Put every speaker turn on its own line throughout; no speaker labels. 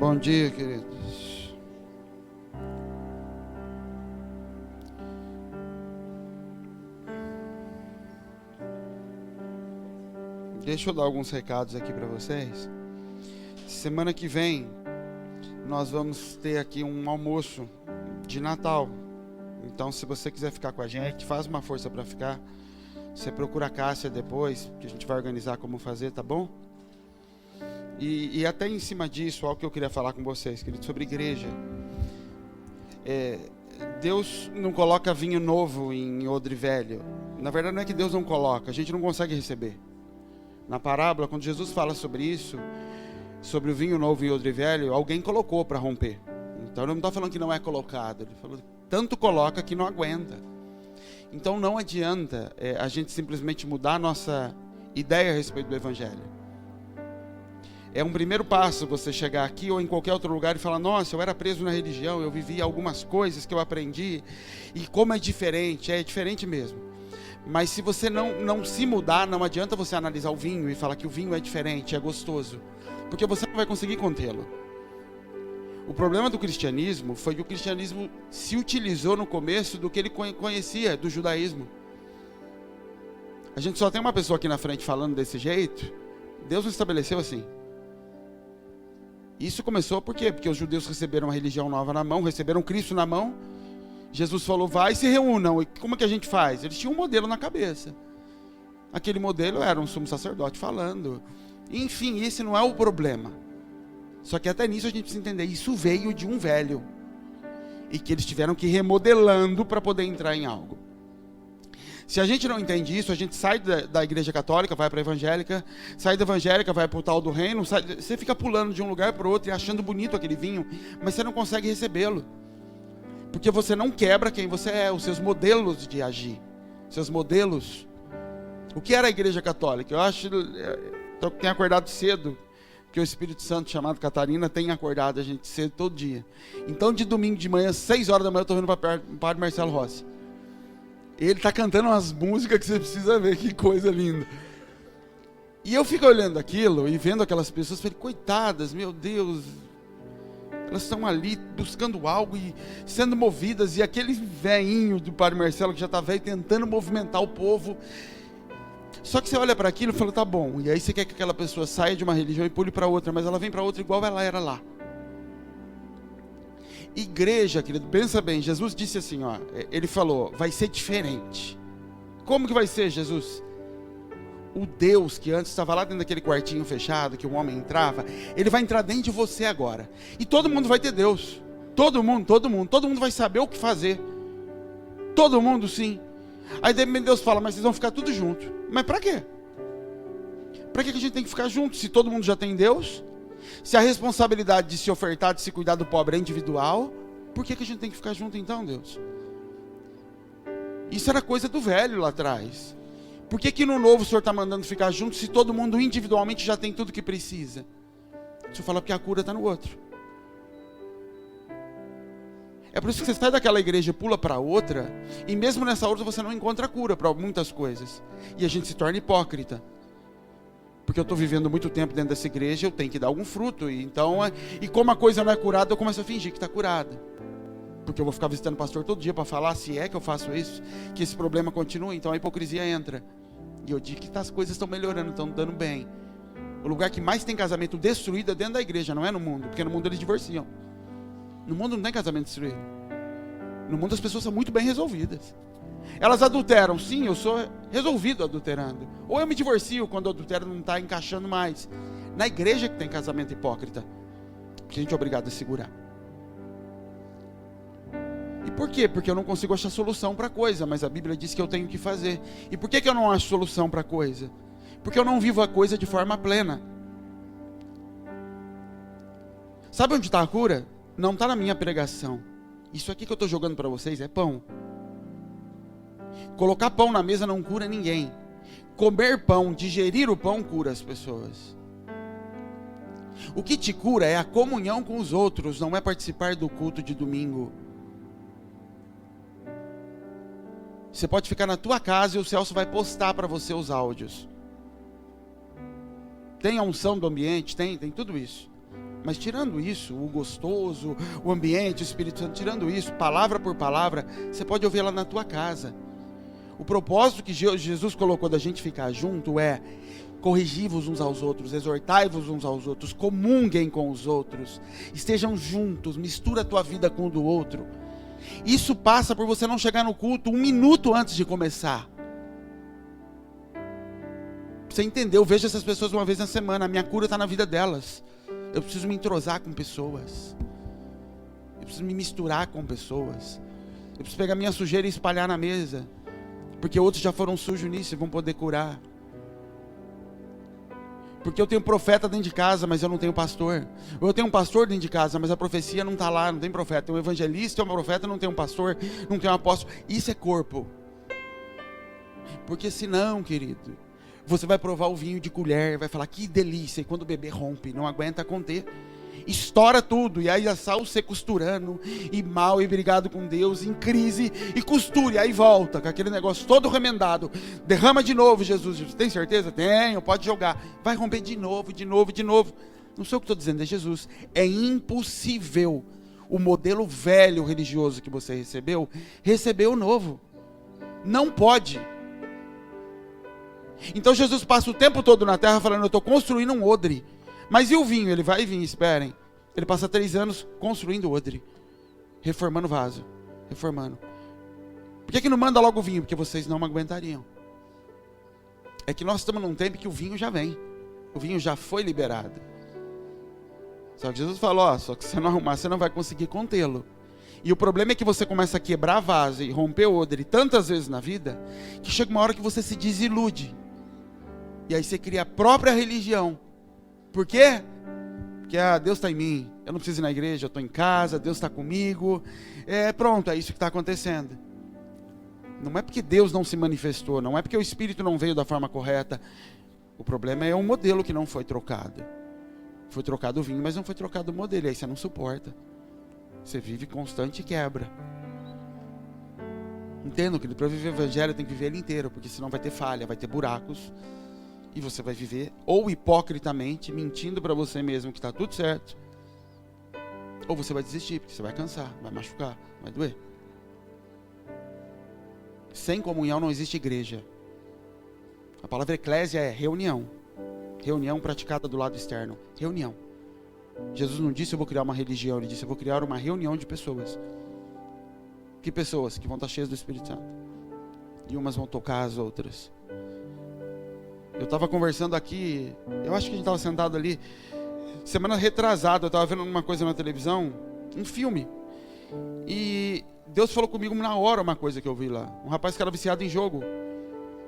Bom dia, queridos. Deixa eu dar alguns recados aqui para vocês. Semana que vem nós vamos ter aqui um almoço de Natal. Então, se você quiser ficar com a gente, faz uma força para ficar. Você procura a Cássia depois, que a gente vai organizar como fazer, tá bom? E até em cima disso, algo que eu queria falar com vocês, queridos, sobre igreja. Deus não coloca vinho novo em odre velho. Na verdade, não é que Deus não coloca, a gente não consegue receber. Na parábola, quando Jesus fala sobre isso, sobre o vinho novo em odre velho, alguém colocou para romper. Então, ele não está falando que não é colocado, ele falou tanto coloca que não aguenta. Então, não adianta a gente simplesmente mudar a nossa ideia a respeito do Evangelho. É um primeiro passo você chegar aqui ou em qualquer outro lugar e falar: nossa, eu era preso na religião, eu vivi algumas coisas que eu aprendi, e como é diferente mesmo. Mas se você não se mudar, não adianta você analisar o vinho e falar que o vinho é diferente, é gostoso, porque você não vai conseguir contê-lo. O problema do cristianismo foi que o cristianismo se utilizou no começo do que ele conhecia, do judaísmo. A gente só tem uma pessoa aqui na frente falando desse jeito. Deus não estabeleceu assim. Isso começou por quê? Porque os judeus receberam uma religião nova na mão, receberam Cristo na mão. Jesus falou: vai e se reúnam. E como é que a gente faz? Eles tinham um modelo na cabeça. Aquele modelo era um sumo sacerdote falando. Enfim, esse não é o problema. Só que até nisso a gente precisa entender. Isso veio de um velho. E que eles tiveram que ir remodelando para poder entrar em algo. Se a gente não entende isso, a gente sai da igreja católica, vai para a evangélica, sai da evangélica, vai para o tal do reino, você fica pulando de um lugar para o outro e achando bonito aquele vinho, mas você não consegue recebê-lo. Porque você não quebra quem você é, os seus modelos de agir, seus modelos. O que era a igreja católica? Eu tenho acordado cedo, porque o Espírito Santo, chamado Catarina, tem acordado a gente cedo todo dia. Então, de domingo de manhã, 6 horas da manhã, eu estou vendo o padre Marcelo Rossi. Ele está cantando umas músicas que você precisa ver, que coisa linda. E eu fico olhando aquilo e vendo aquelas pessoas, falei: coitadas, meu Deus, elas estão ali buscando algo e sendo movidas, e aquele velhinho do padre Marcelo, que já está velho, tentando movimentar o povo. Só que você olha para aquilo e fala: tá bom, e aí você quer que aquela pessoa saia de uma religião e pule para outra, mas ela vem para outra igual ela era lá. Igreja, querido, pensa bem, Jesus disse assim, ele falou: vai ser diferente. Como que vai ser, Jesus? O Deus que antes estava lá dentro daquele quartinho fechado, que o homem entrava, ele vai entrar dentro de você agora. E todo mundo vai ter Deus. Todo mundo vai saber o que fazer. Todo mundo, sim. Aí de repente Deus fala: mas vocês vão ficar tudo junto. Mas para quê? Para que a gente tem que ficar junto, se todo mundo já tem Deus? Se a responsabilidade de se ofertar, de se cuidar do pobre é individual, por que a gente tem que ficar junto então, Deus? Isso era coisa do velho lá atrás. Por que no novo o Senhor está mandando ficar junto, se todo mundo individualmente já tem tudo que precisa? O Senhor fala porque a cura está no outro. É por isso que você sai daquela igreja e pula para outra, e mesmo nessa outra você não encontra cura para muitas coisas. E a gente se torna hipócrita. Porque eu estou vivendo muito tempo dentro dessa igreja, eu tenho que dar algum fruto. E como a coisa não é curada, eu começo a fingir que está curada. Porque eu vou ficar visitando o pastor todo dia para falar, se é que eu faço isso, que esse problema continua, então a hipocrisia entra. E eu digo que as coisas estão melhorando, estão dando bem. O lugar que mais tem casamento destruído é dentro da igreja, não é no mundo. Porque no mundo eles divorciam. No mundo não tem casamento destruído. No mundo as pessoas são muito bem resolvidas. Elas adulteram, sim, eu sou resolvido adulterando. Ou eu me divorcio quando o adultério não está encaixando mais. Na igreja que tem casamento hipócrita, que a gente é obrigado a segurar. E por quê? Porque eu não consigo achar solução para a coisa, mas a Bíblia diz que eu tenho que fazer. E por que eu não acho solução para a coisa? Porque eu não vivo a coisa de forma plena. Sabe onde está a cura? Não está na minha pregação. Isso aqui que eu estou jogando para vocês é pão. Colocar pão na mesa não cura ninguém. Comer pão, digerir o pão, cura as pessoas. O que te cura é a comunhão com os outros, não é participar do culto de domingo. Você pode ficar na tua casa e o Celso vai postar para você os áudios. Tem a unção do ambiente, tem tudo isso. Mas tirando isso, o gostoso, o ambiente, o Espírito Santo, tirando isso, palavra por palavra, você pode ouvir ela na tua casa. O propósito que Jesus colocou da gente ficar junto é: corrigi-vos uns aos outros, exortai-vos uns aos outros, comunguem com os outros, estejam juntos, mistura a tua vida com o do outro. Isso passa por você não chegar no culto 1 minuto antes de começar. Você entendeu? Eu vejo essas pessoas uma vez na semana, a minha cura está na vida delas. Eu preciso me entrosar com pessoas, eu preciso me misturar com pessoas, eu preciso pegar minha sujeira e espalhar na mesa, porque outros já foram sujos nisso e vão poder curar. Porque eu tenho profeta dentro de casa, mas eu não tenho pastor. Ou eu tenho um pastor dentro de casa, mas a profecia não está lá, não tem profeta. Tem um evangelista, tem um profeta, não tem um pastor, não tem um apóstolo. Isso é corpo. Porque senão, querido, você vai provar o vinho de colher, vai falar que delícia, e quando o bebê rompe, não aguenta conter, estoura tudo, e aí é só você costurando, e mal, e brigado com Deus, em crise, e costure, aí volta, com aquele negócio todo remendado, derrama de novo, Jesus, tem certeza? Tenho, pode jogar, vai romper de novo, de novo, de novo. Não sei o que estou dizendo, é Jesus. É impossível o modelo velho religioso que você recebeu, receber o novo, não pode. Então Jesus passa o tempo todo na terra falando: eu estou construindo um odre. Mas e o vinho? Ele vai vir, esperem. Ele passa 3 anos construindo odre, reformando o vaso, reformando. Por que não manda logo o vinho? Porque vocês não me aguentariam. É que nós estamos num tempo que o vinho já vem, o vinho já foi liberado. Só que Jesus falou: ó, só que se você não arrumar, você não vai conseguir contê-lo. E o problema é que você começa a quebrar vaso e romper odre tantas vezes na vida, que chega uma hora que você se desilude. E aí você cria a própria religião. Por quê? Porque Deus está em mim, eu não preciso ir na igreja, eu estou em casa, Deus está comigo. Pronto, é isso que está acontecendo. Não é porque Deus não se manifestou, não é porque o Espírito não veio da forma correta. O problema é um modelo que não foi trocado. Foi trocado o vinho, mas não foi trocado o modelo, e aí você não suporta. Você vive constante quebra. Entendo que para viver o evangelho tem que viver ele inteiro, porque senão vai ter falha, vai ter buracos. E você vai viver ou hipocritamente, mentindo para você mesmo que está tudo certo, ou você vai desistir, porque você vai cansar, vai machucar, vai doer. Sem comunhão não existe igreja. A palavra eclésia é reunião. Reunião praticada do lado externo. Reunião. Jesus não disse eu vou criar uma religião, ele disse eu vou criar uma reunião de pessoas. Que pessoas? Que vão estar cheias do Espírito Santo. E umas vão tocar as outras. Eu estava conversando aqui, eu acho que a gente estava sentado ali, semana retrasada, eu estava vendo uma coisa na televisão, um filme. E Deus falou comigo na hora uma coisa que eu vi lá. Um rapaz que era viciado em jogo.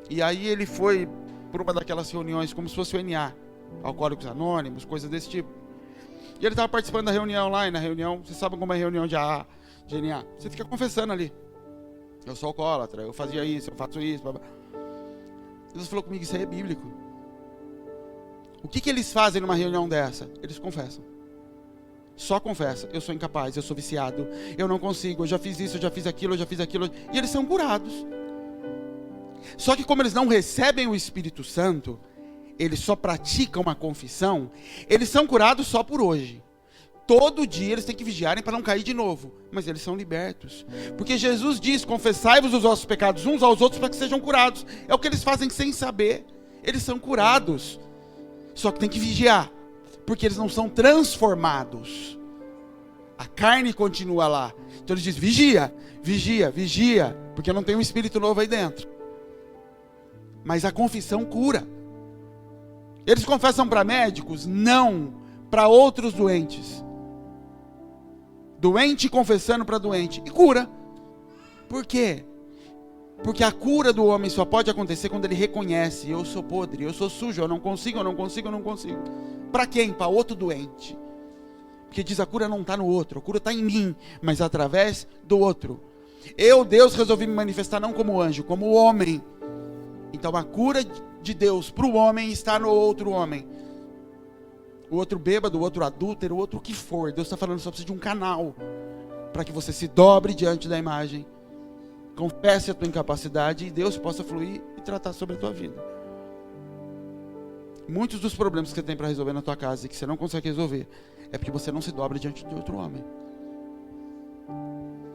E aí ele foi por uma daquelas reuniões, como se fosse o NA, Alcoólicos Anônimos, coisas desse tipo. E ele estava participando da reunião lá, e na reunião, vocês sabem como é a reunião de AA, de NA. Você fica confessando ali. Eu sou alcoólatra, eu fazia isso, eu faço isso, blá, blá. Deus falou comigo, isso aí é bíblico. O que eles fazem numa reunião dessa? Eles confessam. Só confessa, eu sou incapaz, eu sou viciado, eu não consigo, eu já fiz isso, eu já fiz aquilo, eu já fiz aquilo. E eles são curados. Só que como eles não recebem o Espírito Santo, eles só praticam uma confissão, eles são curados só por hoje. Todo dia eles têm que vigiarem para não cair de novo. Mas eles são libertos. Porque Jesus diz, confessai-vos os vossos pecados uns aos outros para que sejam curados. É o que eles fazem sem saber. Eles são curados. Só que tem que vigiar. Porque eles não são transformados. A carne continua lá. Então ele diz, vigia, vigia, vigia. Porque não tem um espírito novo aí dentro. Mas a confissão cura. Eles confessam para médicos? Não. Para outros doentes. Doente confessando para doente. E cura. Por quê? Porque a cura do homem só pode acontecer quando ele reconhece. Eu sou podre, eu sou sujo, eu não consigo, eu não consigo, eu não consigo. Para quem? Para outro doente. Porque diz a cura não está no outro. A cura está em mim, mas através do outro. Eu, Deus, resolvi me manifestar não como anjo, como homem. Então a cura de Deus para o homem está no outro homem. O outro bêbado, o outro adúltero, o outro o que for. Deus está falando, só precisa de um canal para que você se dobre diante da imagem, confesse a tua incapacidade e Deus possa fluir e tratar sobre a tua vida. Muitos dos problemas que você tem para resolver na tua casa e que você não consegue resolver, é porque você não se dobra diante de outro homem.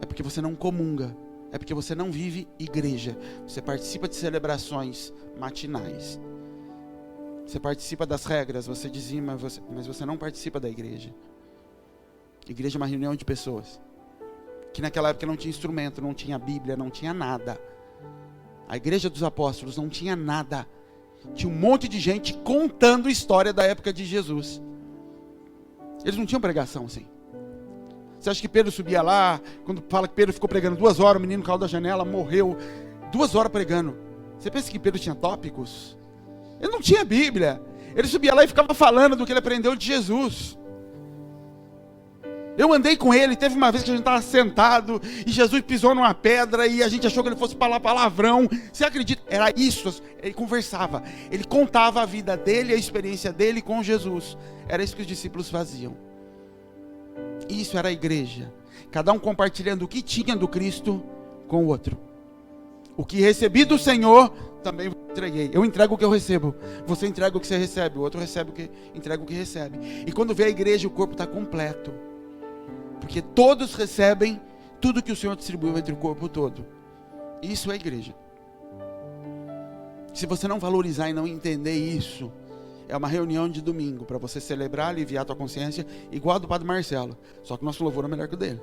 É porque você não comunga. É porque você não vive igreja. Você participa de celebrações matinais. Você participa das regras, você dizima, mas você não participa da igreja. Igreja é uma reunião de pessoas. Que naquela época não tinha instrumento, não tinha Bíblia, não tinha nada. A igreja dos apóstolos não tinha nada. Tinha um monte de gente contando história da época de Jesus. Eles não tinham pregação assim. Você acha que Pedro subia lá, quando fala que Pedro ficou pregando 2 horas, o menino caiu da janela, morreu, 2 horas pregando. Você pensa que Pedro tinha tópicos? Ele não tinha Bíblia. Ele subia lá e ficava falando do que ele aprendeu de Jesus. Eu andei com ele, teve uma vez que a gente estava sentado e Jesus pisou numa pedra e a gente achou que ele fosse falar palavrão. Você acredita? Era isso, ele conversava. Ele contava a vida dele, a experiência dele com Jesus. Era isso que os discípulos faziam. Isso era a igreja. Cada um compartilhando o que tinha do Cristo com o outro. O que recebi do Senhor, também entreguei. Eu entrego o que eu recebo. Você entrega o que você recebe. O outro entrega o que recebe. E quando vê a igreja, o corpo está completo. Porque todos recebem tudo que o Senhor distribuiu entre o corpo todo. Isso é a igreja. Se você não valorizar e não entender isso, é uma reunião de domingo para você celebrar, aliviar a tua consciência, igual a do Padre Marcelo. Só que o nosso louvor é melhor que o dele.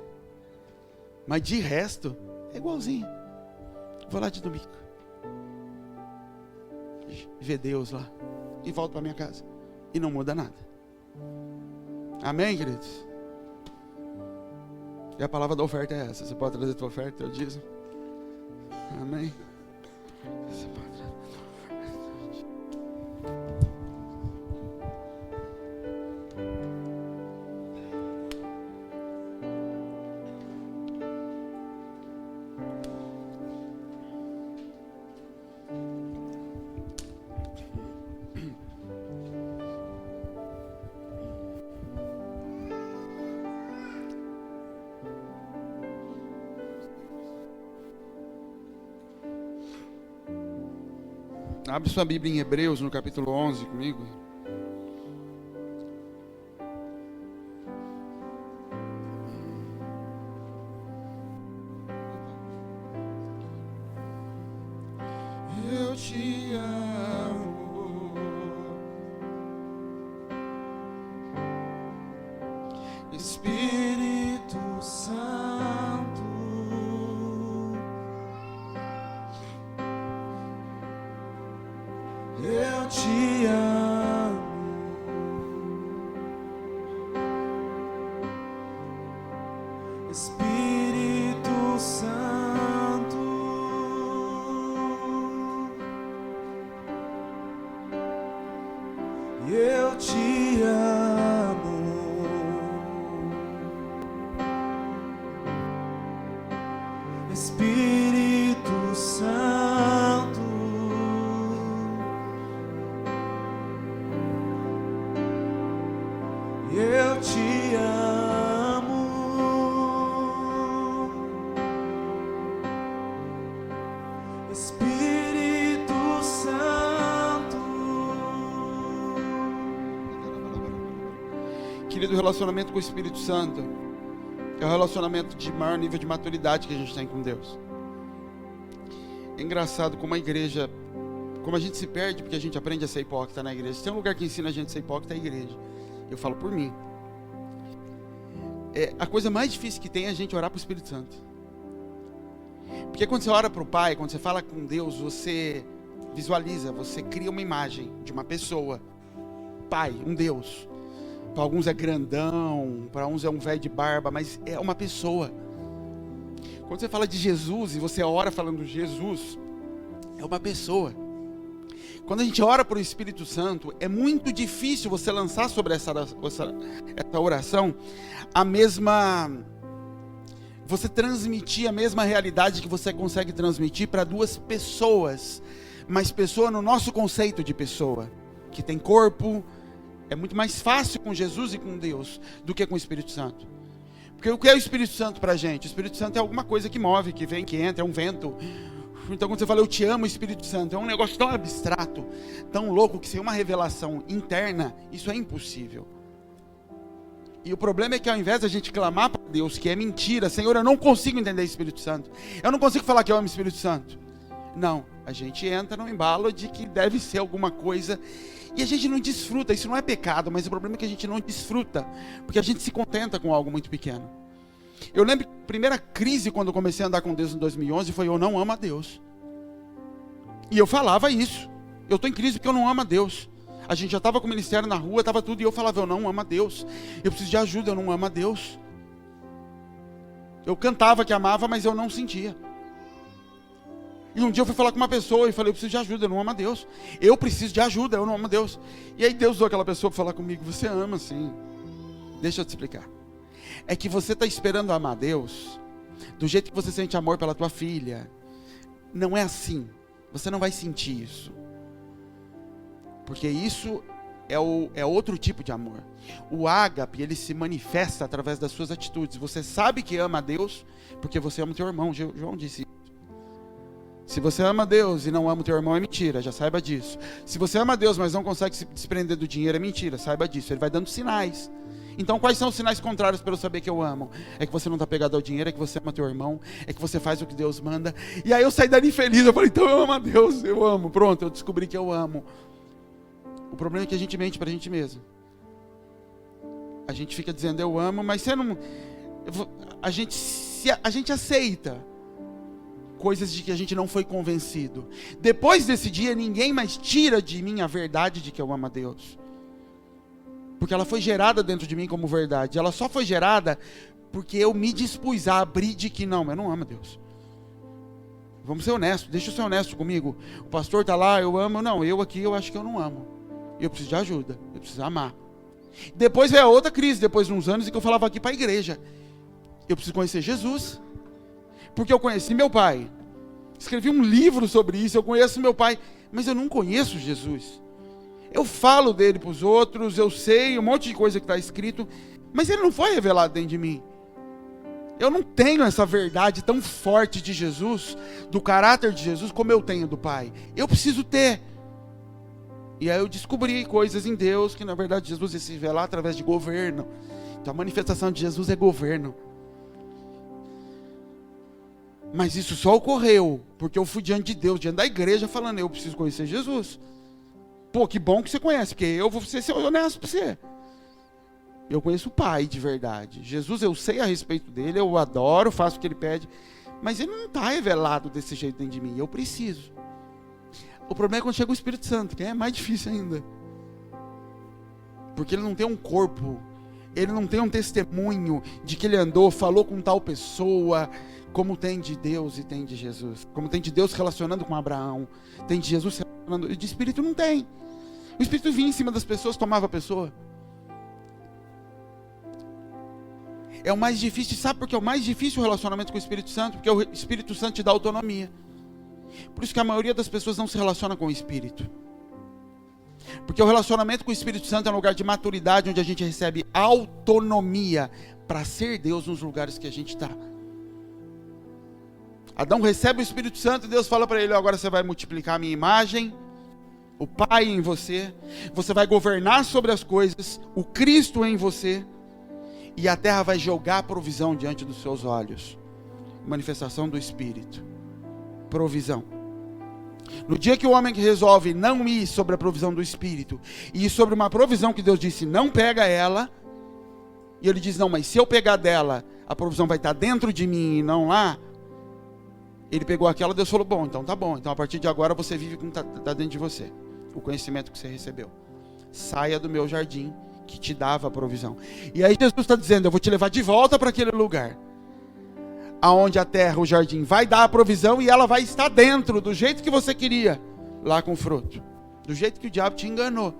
Mas de resto, é igualzinho. Vou lá de domingo. Ver Deus lá. E volto para minha casa. E não muda nada. Amém, queridos? E a palavra da oferta é essa. Você pode trazer a tua oferta, teu dízimo. Amém. Você pode trazer a tua oferta. Abre sua Bíblia em Hebreus, no capítulo 11, comigo. Eu te amo, Espírito Santo. Eu te amo, Espírito Santo. Eu te amo, Espírito Santo. Eu te amo, Espírito Santo. Querido, o relacionamento com o Espírito Santo é o relacionamento de maior nível de maturidade que a gente tem com Deus. É engraçado como a igreja, como a gente se perde porque a gente aprende a ser hipócrita na igreja. Se tem um lugar que ensina a gente a ser hipócrita, é a igreja. Eu falo por mim. A coisa mais difícil que tem é a gente orar para o Espírito Santo. Porque quando você ora para o Pai, quando você fala com Deus, você visualiza, você cria uma imagem de uma pessoa. Pai, um Deus. Para alguns é grandão, para uns é um velho de barba, mas é uma pessoa. Quando você fala de Jesus e você ora falando Jesus, é uma pessoa. Quando a gente ora para o Espírito Santo, é muito difícil você lançar sobre essa oração você transmitir a mesma realidade que você consegue transmitir para 2 pessoas. Mas pessoa no nosso conceito de pessoa, que tem corpo, é muito mais fácil com Jesus e com Deus do que com o Espírito Santo. Porque o que é o Espírito Santo para a gente? O Espírito Santo é alguma coisa que move, que vem, que entra, é um vento. Então quando você fala eu te amo, Espírito Santo, é um negócio tão abstrato, tão louco, que sem uma revelação interna, isso é impossível. E o problema é que ao invés de a gente clamar para Deus, que é mentira, Senhor, eu não consigo entender Espírito Santo, eu não consigo falar que eu amo Espírito Santo. Não, a gente entra no embalo de que deve ser alguma coisa, e a gente não desfruta. Isso não é pecado, mas o problema é que a gente não desfruta, porque a gente se contenta com algo muito pequeno. Eu lembro que a primeira crise quando eu comecei a andar com Deus em 2011 foi: eu não amo a Deus. E eu falava isso: eu estou em crise porque eu não amo a Deus. A gente já estava com o ministério na rua, estava tudo, e eu falava: eu não amo a Deus, eu preciso de ajuda, eu não amo a Deus. Eu cantava que amava, mas eu não sentia. E um dia eu fui falar com uma pessoa e falei: eu preciso de ajuda, eu não amo a Deus. Eu preciso de ajuda, eu não amo a Deus. E aí Deus usou aquela pessoa para falar comigo: você ama sim. Deixa eu te explicar. É que você está esperando amar a Deus do jeito que você sente amor pela tua filha. Não é assim. Você não vai sentir isso. Porque isso é outro tipo de amor. O ágape, ele se manifesta através das suas atitudes. Você sabe que ama a Deus porque você ama o teu irmão. João disse isso. Se você ama a Deus e não ama o teu irmão, é mentira, já saiba disso. Se você ama a Deus, mas não consegue se desprender do dinheiro, é mentira, saiba disso. Ele vai dando sinais. Então quais são os sinais contrários para eu saber que eu amo? É que você não está pegado ao dinheiro, é que você ama teu irmão, é que você faz o que Deus manda. E aí eu saí dali feliz, eu falei: então eu amo a Deus, eu amo. Pronto, eu descobri que eu amo. O problema é que a gente mente para a gente mesmo. A gente fica dizendo eu amo, mas você não... A gente aceita coisas de que a gente não foi convencido. Depois desse dia, ninguém mais tira de mim a verdade de que eu amo a Deus. Porque ela foi gerada dentro de mim como verdade. Ela só foi gerada porque eu me dispus a abrir de que não, eu não amo a Deus. Vamos ser honestos, deixa eu ser honesto comigo. O pastor está lá, eu amo. Não, eu aqui eu acho que eu não amo. Eu preciso de ajuda, eu preciso amar. Depois veio a outra crise, depois de uns anos, em que eu falava aqui para a igreja: eu preciso conhecer Jesus. Porque eu conheci meu pai. Escrevi um livro sobre isso, eu conheço meu pai. Mas eu não conheço Jesus. Eu falo dele para os outros, eu sei um monte de coisa que está escrito, mas ele não foi revelado dentro de mim. Eu não tenho essa verdade tão forte de Jesus, do caráter de Jesus, como eu tenho do pai. Eu preciso ter. E aí eu descobri coisas em Deus, que na verdade Jesus ia se revelar através de governo. Então a manifestação de Jesus é governo. Mas isso só ocorreu porque eu fui diante de Deus, diante da igreja, falando: eu preciso conhecer Jesus. Pô, que bom que você conhece, porque eu vou ser honesto para você. Eu conheço o Pai de verdade. Jesus, eu sei a respeito dele, eu o adoro, faço o que ele pede, mas ele não está revelado desse jeito dentro de mim. Eu preciso. O problema é quando chega o Espírito Santo, que é mais difícil ainda. Porque ele não tem um corpo, ele não tem um testemunho de que ele andou, falou com tal pessoa, como tem de Deus e tem de Jesus. Como tem de Deus relacionando com Abraão, tem de Jesus relacionando. De Espírito não tem. O Espírito vinha em cima das pessoas, tomava a pessoa. É o mais difícil. Sabe por que é o mais difícil o relacionamento com o Espírito Santo? Porque o Espírito Santo te dá autonomia. Por isso que a maioria das pessoas não se relaciona com o Espírito. Porque o relacionamento com o Espírito Santo é um lugar de maturidade, onde a gente recebe autonomia para ser Deus nos lugares que a gente está. Adão recebe o Espírito Santo e Deus fala para ele: agora você vai multiplicar a minha imagem, o Pai em você, você vai governar sobre as coisas, o Cristo em você, e a terra vai jogar a provisão diante dos seus olhos. Manifestação do Espírito. Provisão. No dia que o homem resolve não ir sobre a provisão do Espírito, e ir sobre uma provisão que Deus disse: não pega ela, e ele diz: não, mas se eu pegar dela, a provisão vai estar dentro de mim e não lá. Ele pegou aquela, Deus falou: bom, então tá bom. Então a partir de agora você vive com o que está dentro de você. O conhecimento que você recebeu. Saia do meu jardim que te dava a provisão. E aí Jesus está dizendo: eu vou te levar de volta para aquele lugar. Aonde a terra, o jardim, vai dar a provisão e ela vai estar dentro, do jeito que você queria. Lá com o fruto. Do jeito que o diabo te enganou.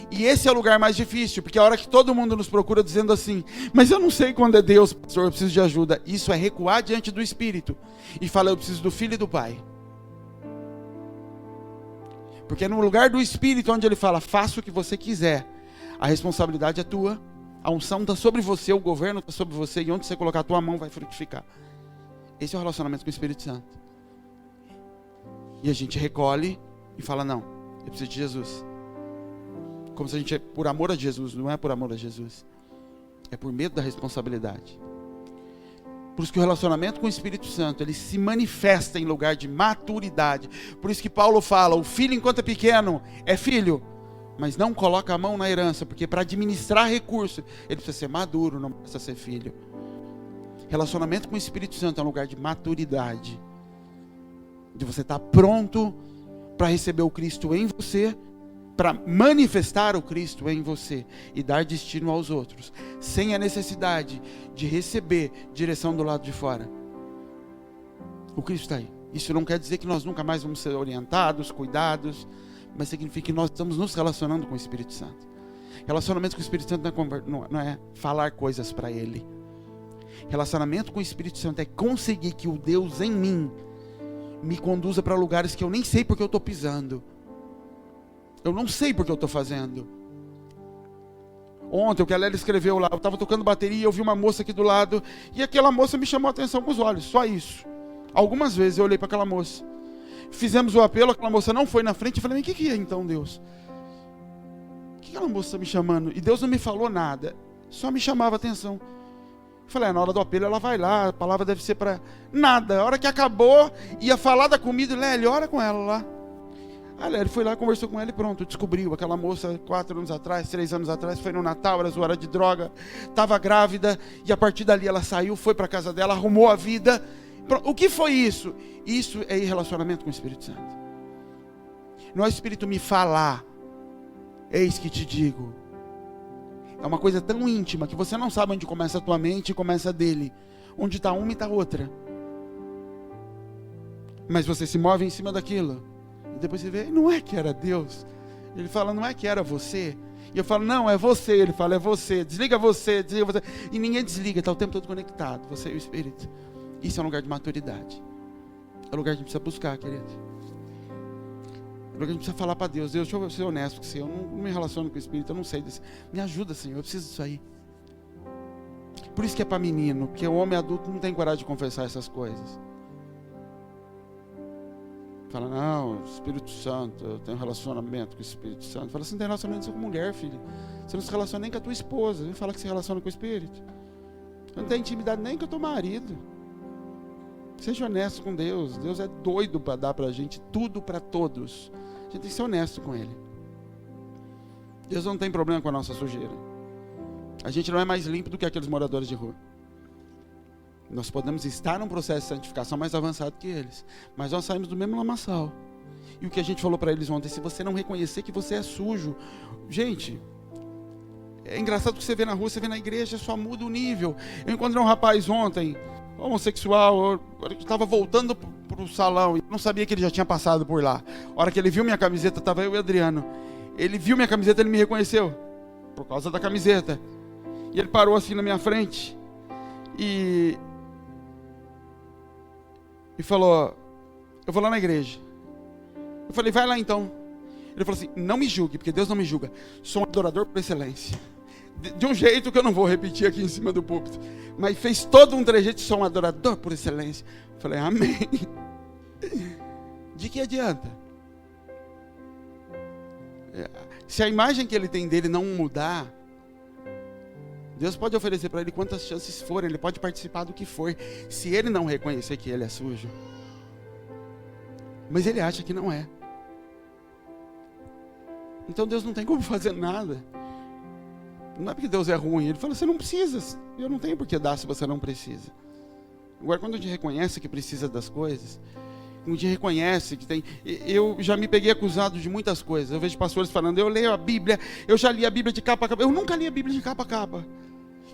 E esse é o lugar mais difícil, porque a hora que todo mundo nos procura dizendo assim: mas eu não sei quando é Deus, pastor, eu preciso de ajuda. Isso é recuar diante do Espírito e falar: eu preciso do Filho e do Pai. Porque no lugar do Espírito, onde ele fala: faça o que você quiser, a responsabilidade é tua, a unção está sobre você, o governo está sobre você, e onde você colocar a tua mão vai frutificar. Esse é o relacionamento com o Espírito Santo. E a gente recolhe e fala, não, eu preciso de Jesus. Como se a gente é por amor a Jesus. Não é por amor a Jesus. É por medo da responsabilidade. Por isso que o relacionamento com o Espírito Santo, ele se manifesta em lugar de maturidade. Por isso que Paulo fala, o filho enquanto é pequeno, é filho, mas não coloca a mão na herança, porque para administrar recurso, ele precisa ser maduro, não precisa ser filho. Relacionamento com o Espírito Santo é um lugar de maturidade. De você estar pronto para receber o Cristo em você, para manifestar o Cristo em você e dar destino aos outros, sem a necessidade de receber direção do lado de fora. O Cristo está aí. Isso não quer dizer que nós nunca mais vamos ser orientados, cuidados, mas significa que nós estamos nos relacionando com o Espírito Santo. Relacionamento com o Espírito Santo não é falar coisas para Ele. Relacionamento com o Espírito Santo é conseguir que o Deus em mim me conduza para lugares que eu nem sei porque eu estou pisando. Eu não sei porque eu estou fazendo. Ontem o que a Lélia escreveu lá, eu estava tocando bateria e eu vi uma moça aqui do lado, e aquela moça me chamou a atenção com os olhos, só isso. Algumas vezes eu olhei para aquela moça. Fizemos o apelo, aquela moça não foi na frente, eu falei, mas o que é então, Deus? O que aquela moça está me chamando? E Deus não me falou nada, só me chamava a atenção. Eu falei, na hora do apelo ela vai lá, a palavra deve ser para nada. A hora que acabou, ia falar da comida, Lélia, ora com ela lá. A Lélia foi lá, conversou com ela e pronto, descobriu. Aquela moça 4 anos atrás, 3 anos atrás, foi no Natal, era usuária de droga, estava grávida, e a partir dali ela saiu, foi para a casa dela, arrumou a vida. Pronto. O que foi isso? Isso é relacionamento com o Espírito Santo. Não é o Espírito me falar, eis que te digo. É uma coisa tão íntima que você não sabe onde começa a tua mente e começa a dele. Onde está uma e está outra. Mas você se move em cima daquilo. E depois você vê, não é que era Deus. Ele fala, não é que era você. E eu falo, não, é você. Ele fala, é você. Desliga você, desliga você. E ninguém desliga, está o tempo todo conectado. Você e o Espírito. Isso é um lugar de maturidade. É um lugar que a gente precisa buscar, querido. É um lugar que a gente precisa falar para Deus. Deus, deixa eu ser honesto com você. Eu não me relaciono com o Espírito, eu não sei disso. Me ajuda, Senhor, eu preciso disso aí. Por isso que é para menino, porque o homem adulto não tem coragem de confessar essas coisas. Fala, não, Espírito Santo, eu tenho relacionamento com o Espírito Santo. Fala, você não tem relacionamento com mulher, filho. Você não se relaciona nem com a tua esposa. Vem falar que se relaciona com o Espírito. Você não tem intimidade nem com o teu marido. Seja honesto com Deus. Deus é doido para dar para a gente tudo para todos. A gente tem que ser honesto com Ele. Deus não tem problema com a nossa sujeira. A gente não é mais limpo do que aqueles moradores de rua. Nós podemos estar num processo de santificação mais avançado que eles, mas nós saímos do mesmo lamaçal. E o que a gente falou para eles ontem, se você não reconhecer que você é sujo, gente, é engraçado que você vê na rua, você vê na igreja, só muda o nível. Eu encontrei um rapaz ontem, homossexual, eu estava voltando para o salão, e não sabia que ele já tinha passado por lá. A hora que ele viu minha camiseta, estava eu e o Adriano, ele viu minha camiseta, ele me reconheceu, por causa da camiseta, e ele parou assim na minha frente, e falou, eu vou lá na igreja. Eu falei, vai lá então. Ele falou assim, não me julgue, porque Deus não me julga. Sou um adorador por excelência. De um jeito que eu não vou repetir aqui em cima do púlpito. Mas fez todo um trejeito, sou um adorador por excelência. Eu falei, amém. De que adianta? Se a imagem que ele tem dele não mudar, Deus pode oferecer para ele quantas chances forem, ele pode participar do que for, se ele não reconhecer que ele é sujo. Mas ele acha que não é. Então Deus não tem como fazer nada. Não é porque Deus é ruim, ele fala, você não precisa, eu não tenho por que dar se você não precisa. Agora, quando a gente reconhece que precisa das coisas, a gente reconhece que tem... Eu já me peguei acusado de muitas coisas. Eu vejo pastores falando, eu leio a Bíblia, eu já li a Bíblia de capa a capa. Eu nunca li a Bíblia de capa a capa.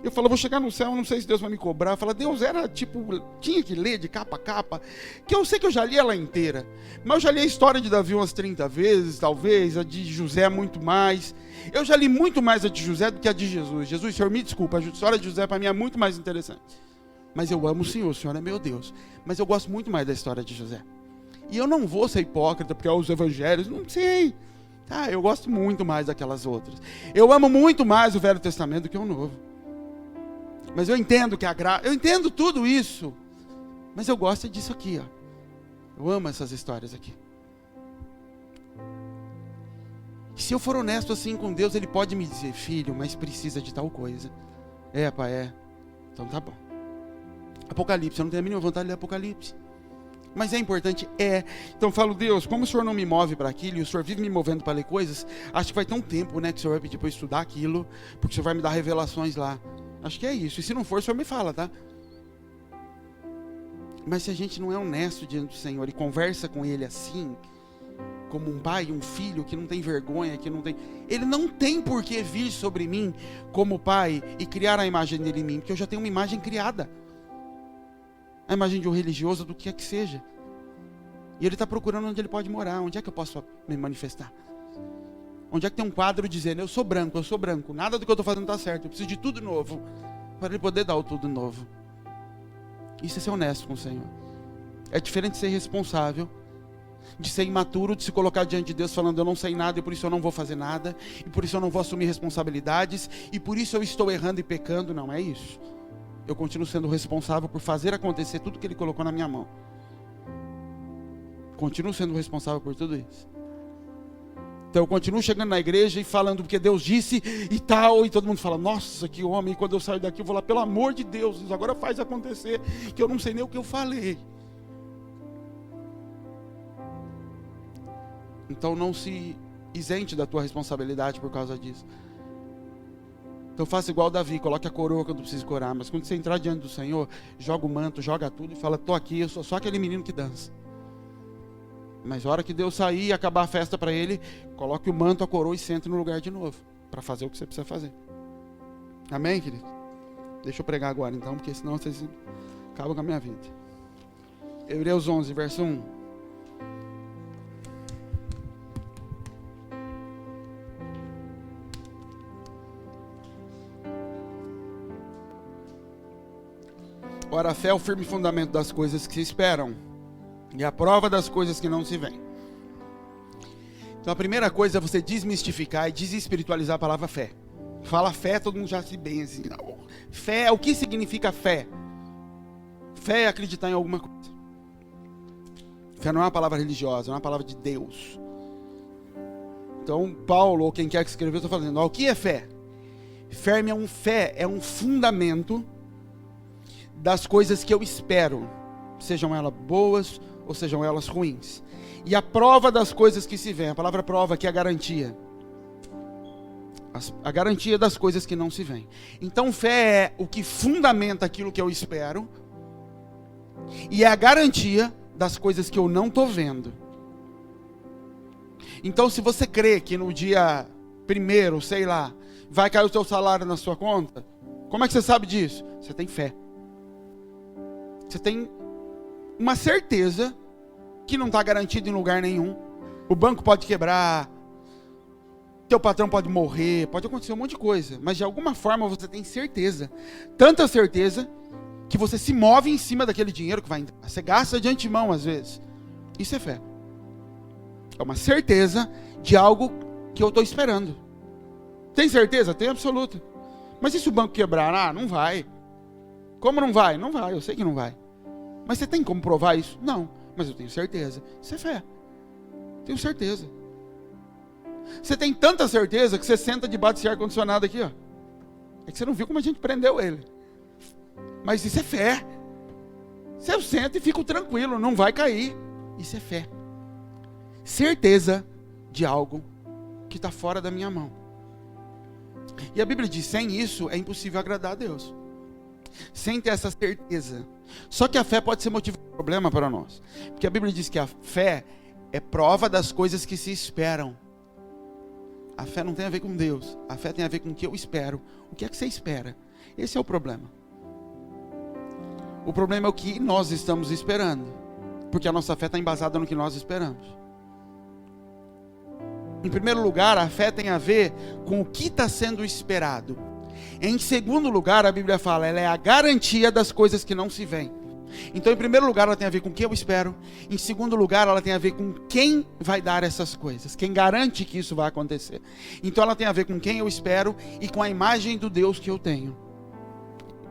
Eu falo, vou chegar no céu, não sei se Deus vai me cobrar. Eu falo, Deus era tipo, tinha que ler de capa a capa, que eu sei que eu já li ela inteira. Mas eu já li a história de Davi umas 30 vezes, talvez, a de José muito mais. Eu já li muito mais a de José do que a de Jesus. Jesus, Senhor, me desculpa, a história de José para mim é muito mais interessante. Mas eu amo o Senhor é meu Deus. Mas eu gosto muito mais da história de José. E eu não vou ser hipócrita, porque os evangelhos, não sei. Tá, eu gosto muito mais daquelas outras. Eu amo muito mais o Velho Testamento do que o Novo. Mas eu entendo que eu entendo tudo isso. Mas eu gosto disso aqui, ó. Eu amo essas histórias aqui. Se eu for honesto assim com Deus, Ele pode me dizer: filho, mas precisa de tal coisa. É, pai, é. Então tá bom. Apocalipse, eu não tenho a mínima vontade de ler Apocalipse. Mas é importante? É. Então eu falo: Deus, como o Senhor não me move para aquilo, e o Senhor vive me movendo para ler coisas, acho que vai ter um tempo, né, que o Senhor vai pedir para eu estudar aquilo, porque o Senhor vai me dar revelações lá. Acho que é isso. E se não for, o Senhor me fala, tá? Mas se a gente não é honesto diante do Senhor e conversa com Ele assim, como um pai, um filho que não tem vergonha, que não tem... Ele não tem por que vir sobre mim como pai e criar a imagem dele em mim, porque eu já tenho uma imagem criada. A imagem de um religioso, do que é que seja. E Ele está procurando onde Ele pode morar, onde é que eu posso me manifestar. Onde é que tem um quadro dizendo: eu sou branco, nada do que eu estou fazendo está certo, eu preciso de tudo novo, para Ele poder dar o tudo novo. Isso é ser honesto com o Senhor. É diferente de ser responsável, de ser imaturo, de se colocar diante de Deus falando: eu não sei nada e por isso eu não vou fazer nada, e por isso eu não vou assumir responsabilidades, e por isso eu estou errando e pecando. Não é isso. Eu continuo sendo responsável por fazer acontecer tudo que Ele colocou na minha mão. Continuo sendo responsável por tudo isso. Então eu continuo chegando na igreja e falando porque Deus disse e tal, e todo mundo fala: nossa, que homem. E quando eu saio daqui eu vou lá: pelo amor de Deus, agora faz acontecer, que eu não sei nem o que eu falei. Então não se isente da tua responsabilidade por causa disso. Então faça igual Davi, coloque a coroa quando precisa coroar, mas quando você entrar diante do Senhor, joga o manto, joga tudo e fala: tô aqui, eu sou só aquele menino que dança. Mas a hora que Deus sair e acabar a festa para Ele, coloque o manto, a coroa e sente no lugar de novo, para fazer o que você precisa fazer. Amém, querido? Deixa eu pregar agora então, porque senão vocês acabam com a minha vida. Hebreus 11, verso 1. Ora, a fé é o firme fundamento das coisas que se esperam, e a prova das coisas que não se veem. Então a primeira coisa é você desmistificar e desespiritualizar a palavra fé. Fala fé, todo mundo já se benze. Fé, o que significa fé? Fé é acreditar em alguma coisa. Fé não é uma palavra religiosa, é uma palavra de Deus. Então Paulo, ou quem quer que escreveu, está falando: o que é fé? Fé é um fundamento das coisas que eu espero, sejam elas boas ou sejam elas ruins. E a prova das coisas que se veem, a palavra prova aqui é a garantia. A garantia das coisas que não se veem. Então fé é o que fundamenta aquilo que eu espero, e é a garantia das coisas que eu não estou vendo. Então se você crê que no dia 1º, sei lá, vai cair o seu salário na sua conta, como é que você sabe disso? Você tem fé. Você tem uma certeza que não está garantido em lugar nenhum. O banco pode quebrar, teu patrão pode morrer, pode acontecer um monte de coisa, mas de alguma forma você tem certeza, tanta certeza, que você se move em cima daquele dinheiro que vai entrar. Você gasta de antemão às vezes. Isso é fé. É uma certeza de algo que eu estou esperando. Tem certeza? Tem absoluta. Mas e se o banco quebrar? Ah, não vai. Como não vai? Não vai, eu sei que não vai. Mas você tem como provar isso? Não, mas eu tenho certeza. Isso é fé. Tenho certeza. Você tem tanta certeza que você senta debaixo desse ar-condicionado aqui, ó. É que você não viu como a gente prendeu ele. Mas isso é fé. Você senta e fica tranquilo, não vai cair. Isso é fé. Certeza de algo que está fora da minha mão. E a Bíblia diz: sem isso é impossível agradar a Deus. Sem ter essa certeza. Só que a fé pode ser motivo de problema para nós. Porque a Bíblia diz que a fé é prova das coisas que se esperam. A fé não tem a ver com Deus. A fé tem a ver com o que eu espero. O que é que você espera? Esse é o problema. O problema é o que nós estamos esperando. Porque a nossa fé está embasada no que nós esperamos. Em primeiro lugar, a fé tem a ver com o que está sendo esperado. Em segundo lugar, a Bíblia fala, ela é a garantia das coisas que não se veem. Então, em primeiro lugar, ela tem a ver com o que eu espero. Em segundo lugar, ela tem a ver com quem vai dar essas coisas. Quem garante que isso vai acontecer. Então, ela tem a ver com quem eu espero e com a imagem do Deus que eu tenho.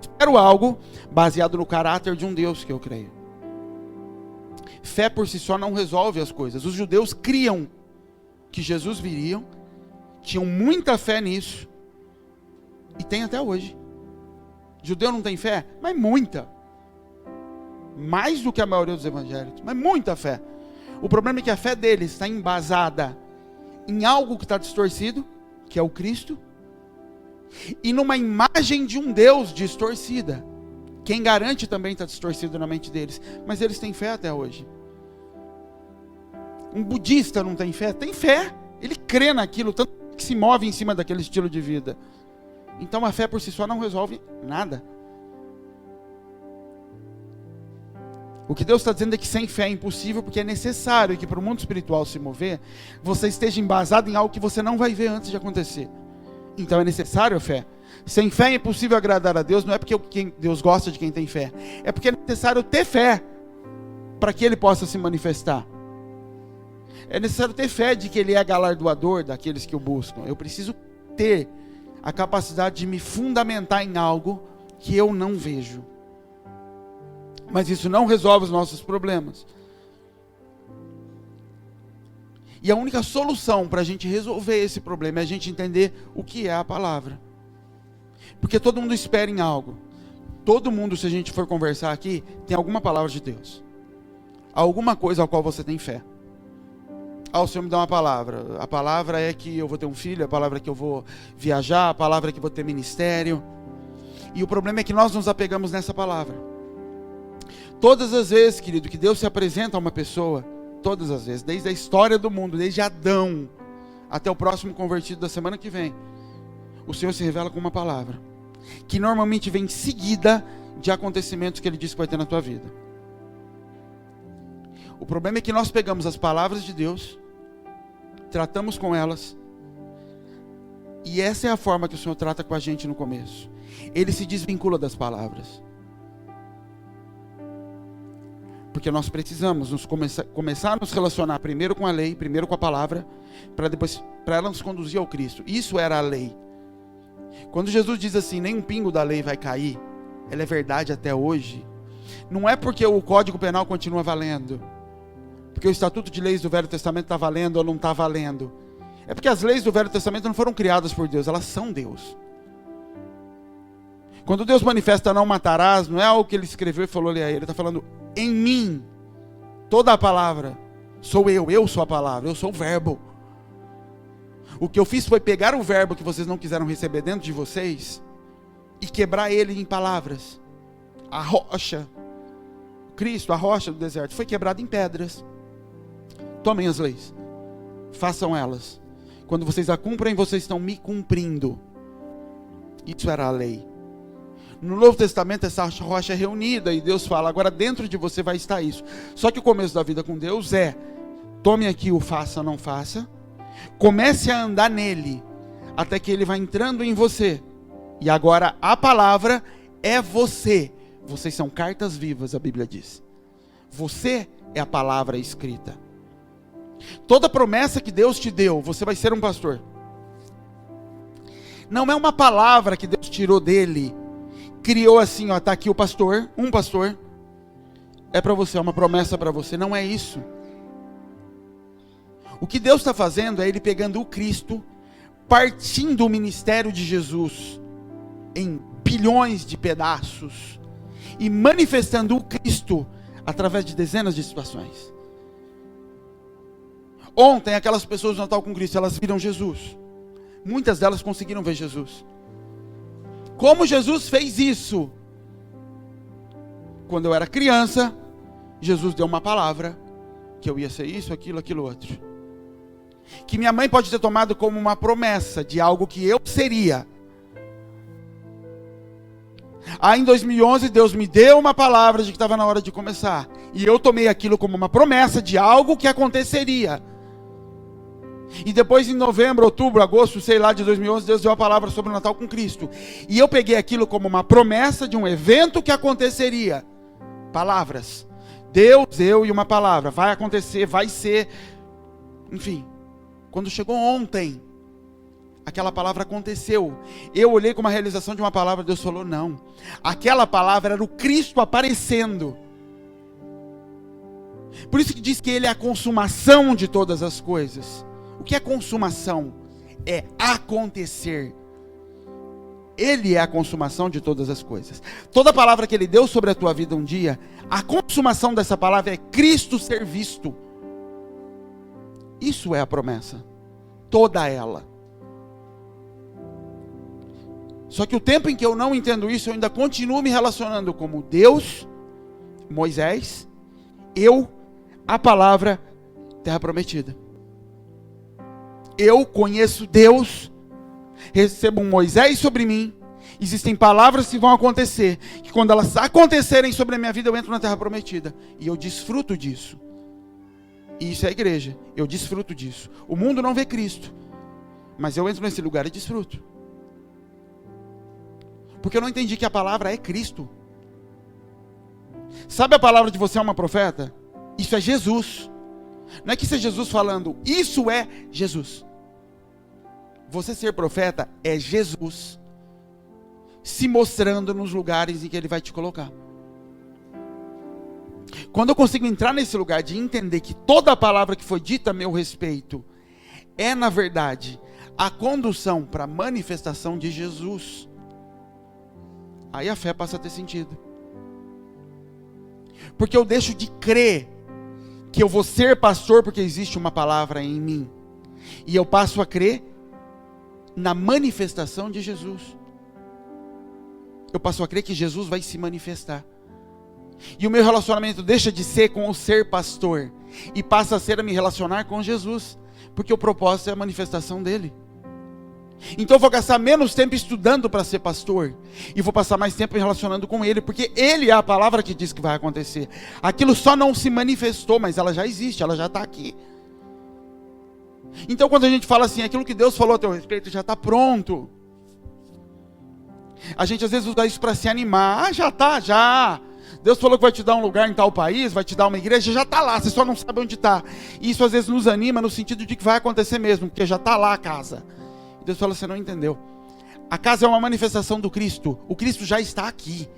Espero algo baseado no caráter de um Deus que eu creio. Fé por si só não resolve as coisas. Os judeus criam que Jesus viria tinham muita fé nisso, e tem até hoje. Judeu não tem fé? Mas muita. Mais do que a maioria dos evangélicos, mas muita fé. O problema é que a fé deles está embasada em algo que está distorcido, que é o Cristo, e numa imagem de um Deus distorcida. Quem garante também está distorcido na mente deles, mas eles têm fé até hoje. Um budista não tem fé? Tem fé, ele crê naquilo, tanto que se move em cima daquele estilo de vida. Então a fé por si só não resolve nada. O que Deus está dizendo é que sem fé é impossível, porque é necessário que para o mundo espiritual se mover, você esteja embasado em algo que você não vai ver antes de acontecer. Então é necessário a fé. Sem fé é impossível agradar a Deus, não é porque Deus gosta de quem tem fé, é porque é necessário ter fé para que Ele possa se manifestar. É necessário ter fé de que Ele é galardoador daqueles que o buscam. Eu preciso ter a capacidade de me fundamentar em algo que eu não vejo. Mas isso não resolve os nossos problemas. E a única solução para a gente resolver esse problema é a gente entender o que é a palavra. Porque todo mundo espera em algo. Todo mundo, se a gente for conversar aqui, tem alguma palavra de Deus. Alguma coisa ao qual você tem fé. O Senhor me dá uma palavra. A palavra é que eu vou ter um filho, a palavra é que eu vou viajar, a palavra é que eu vou ter ministério. E o problema é que nós nos apegamos nessa palavra. Todas as vezes, querido, que Deus se apresenta a uma pessoa, todas as vezes, desde a história do mundo, desde Adão até o próximo convertido da semana que vem, o Senhor se revela com uma palavra, que normalmente vem seguida de acontecimentos que Ele diz que vai ter na tua vida. O problema é que nós pegamos as palavras de Deus, tratamos com elas, e essa é a forma que o Senhor trata com a gente no começo. Ele se desvincula das palavras. Porque nós precisamos começar a nos relacionar primeiro com a lei, primeiro com a palavra, para ela nos conduzir ao Cristo. Isso era a lei. Quando Jesus diz assim, nem um pingo da lei vai cair, ela é verdade até hoje. Não é porque o Código Penal continua valendo, porque o Estatuto de Leis do Velho Testamento está valendo ou não está valendo. É porque as leis do Velho Testamento não foram criadas por Deus, elas são Deus. Quando Deus manifesta não matarás, não é algo que Ele escreveu e falou ali a Ele, Ele está falando, em mim, toda a palavra, sou eu sou a palavra, eu sou o verbo. O que eu fiz foi pegar o verbo que vocês não quiseram receber dentro de vocês e quebrar ele em palavras. A rocha, Cristo, a rocha do deserto, foi quebrada em pedras. Tomem as leis, façam elas. Quando vocês a cumprem, vocês estão me cumprindo. Isso era a lei. No Novo Testamento essa rocha é reunida e Deus fala, agora dentro de você vai estar isso. Só que o começo da vida com Deus é, tome aqui o faça, não faça, comece a andar nele, até que ele vai entrando em você. E agora a palavra é você. Vocês são cartas vivas, a Bíblia diz. Você é a palavra escrita. Toda promessa que Deus te deu, você vai ser um pastor. Não é uma palavra que Deus tirou dele, criou assim, ó, está aqui o pastor, um pastor, é para você, é uma promessa para você, não é isso. O que Deus está fazendo é Ele pegando o Cristo, partindo o ministério de Jesus em bilhões de pedaços, e manifestando o Cristo através de dezenas de situações. Ontem, aquelas pessoas no Natal com Cristo, elas viram Jesus, muitas delas conseguiram ver Jesus. Como Jesus fez isso? Quando eu era criança, Jesus deu uma palavra, que eu ia ser isso, aquilo, outro. Que minha mãe pode ter tomado como uma promessa de algo que eu seria. Aí em 2011, Deus me deu uma palavra de que estava na hora de começar. E eu tomei aquilo como uma promessa de algo que aconteceria. E depois em novembro, outubro, agosto, sei lá, de 2011, Deus deu a palavra sobre o Natal com Cristo. E eu peguei aquilo como uma promessa de um evento que aconteceria. Palavras. Deus, eu e uma palavra. Vai acontecer, vai ser. Enfim. Quando chegou ontem, aquela palavra aconteceu. Eu olhei como uma realização de uma palavra, Deus falou, não. Aquela palavra era o Cristo aparecendo. Por isso que diz que Ele é a consumação de todas as coisas. O que é consumação? é acontecer. Ele é a consumação de todas as coisas. Toda palavra que Ele deu sobre a tua vida um dia, a consumação dessa palavra é Cristo ser visto. Isso é a promessa. Toda ela. Só que o tempo em que eu não entendo isso, eu ainda continuo me relacionando como Deus, Moisés, eu, a palavra, terra prometida. Eu conheço Deus, recebo um Moisés sobre mim, existem palavras que vão acontecer, que quando elas acontecerem sobre a minha vida, eu entro na terra prometida, e eu desfruto disso. E isso é a igreja, eu desfruto disso. O mundo não vê Cristo, mas eu entro nesse lugar e desfruto. Porque eu não entendi que a palavra é Cristo. Sabe a palavra de você é uma profeta? Isso é Jesus. Não é que isso é Jesus falando, isso é Jesus. Você ser profeta é Jesus se mostrando nos lugares em que Ele vai te colocar. Quando eu consigo entrar nesse lugar de entender que toda a palavra que foi dita a meu respeito é, na verdade, a condução para a manifestação de Jesus, aí a fé passa a ter sentido. Porque eu deixo de crer que eu vou ser pastor porque existe uma palavra em mim, e eu passo a crer na manifestação de Jesus. Eu passo a crer que Jesus vai se manifestar. E o meu relacionamento deixa de ser com o ser pastor e passa a ser a me relacionar com Jesus, porque o propósito é a manifestação dele. Então eu vou gastar menos tempo estudando para ser pastor e vou passar mais tempo me relacionando com ele, porque ele é a palavra que diz que vai acontecer. Aquilo só não se manifestou, mas ela já existe, ela já está aqui. Então quando a gente fala assim, aquilo que Deus falou a teu respeito já está pronto, a gente às vezes usa isso para se animar. Ah, já está, já. Deus falou que vai te dar um lugar em tal país, vai te dar uma igreja, já está lá, você só não sabe onde está. E isso às vezes nos anima no sentido de que vai acontecer mesmo, porque já está lá a casa. E Deus fala, você não entendeu. A casa é uma manifestação do Cristo. O Cristo já está aqui.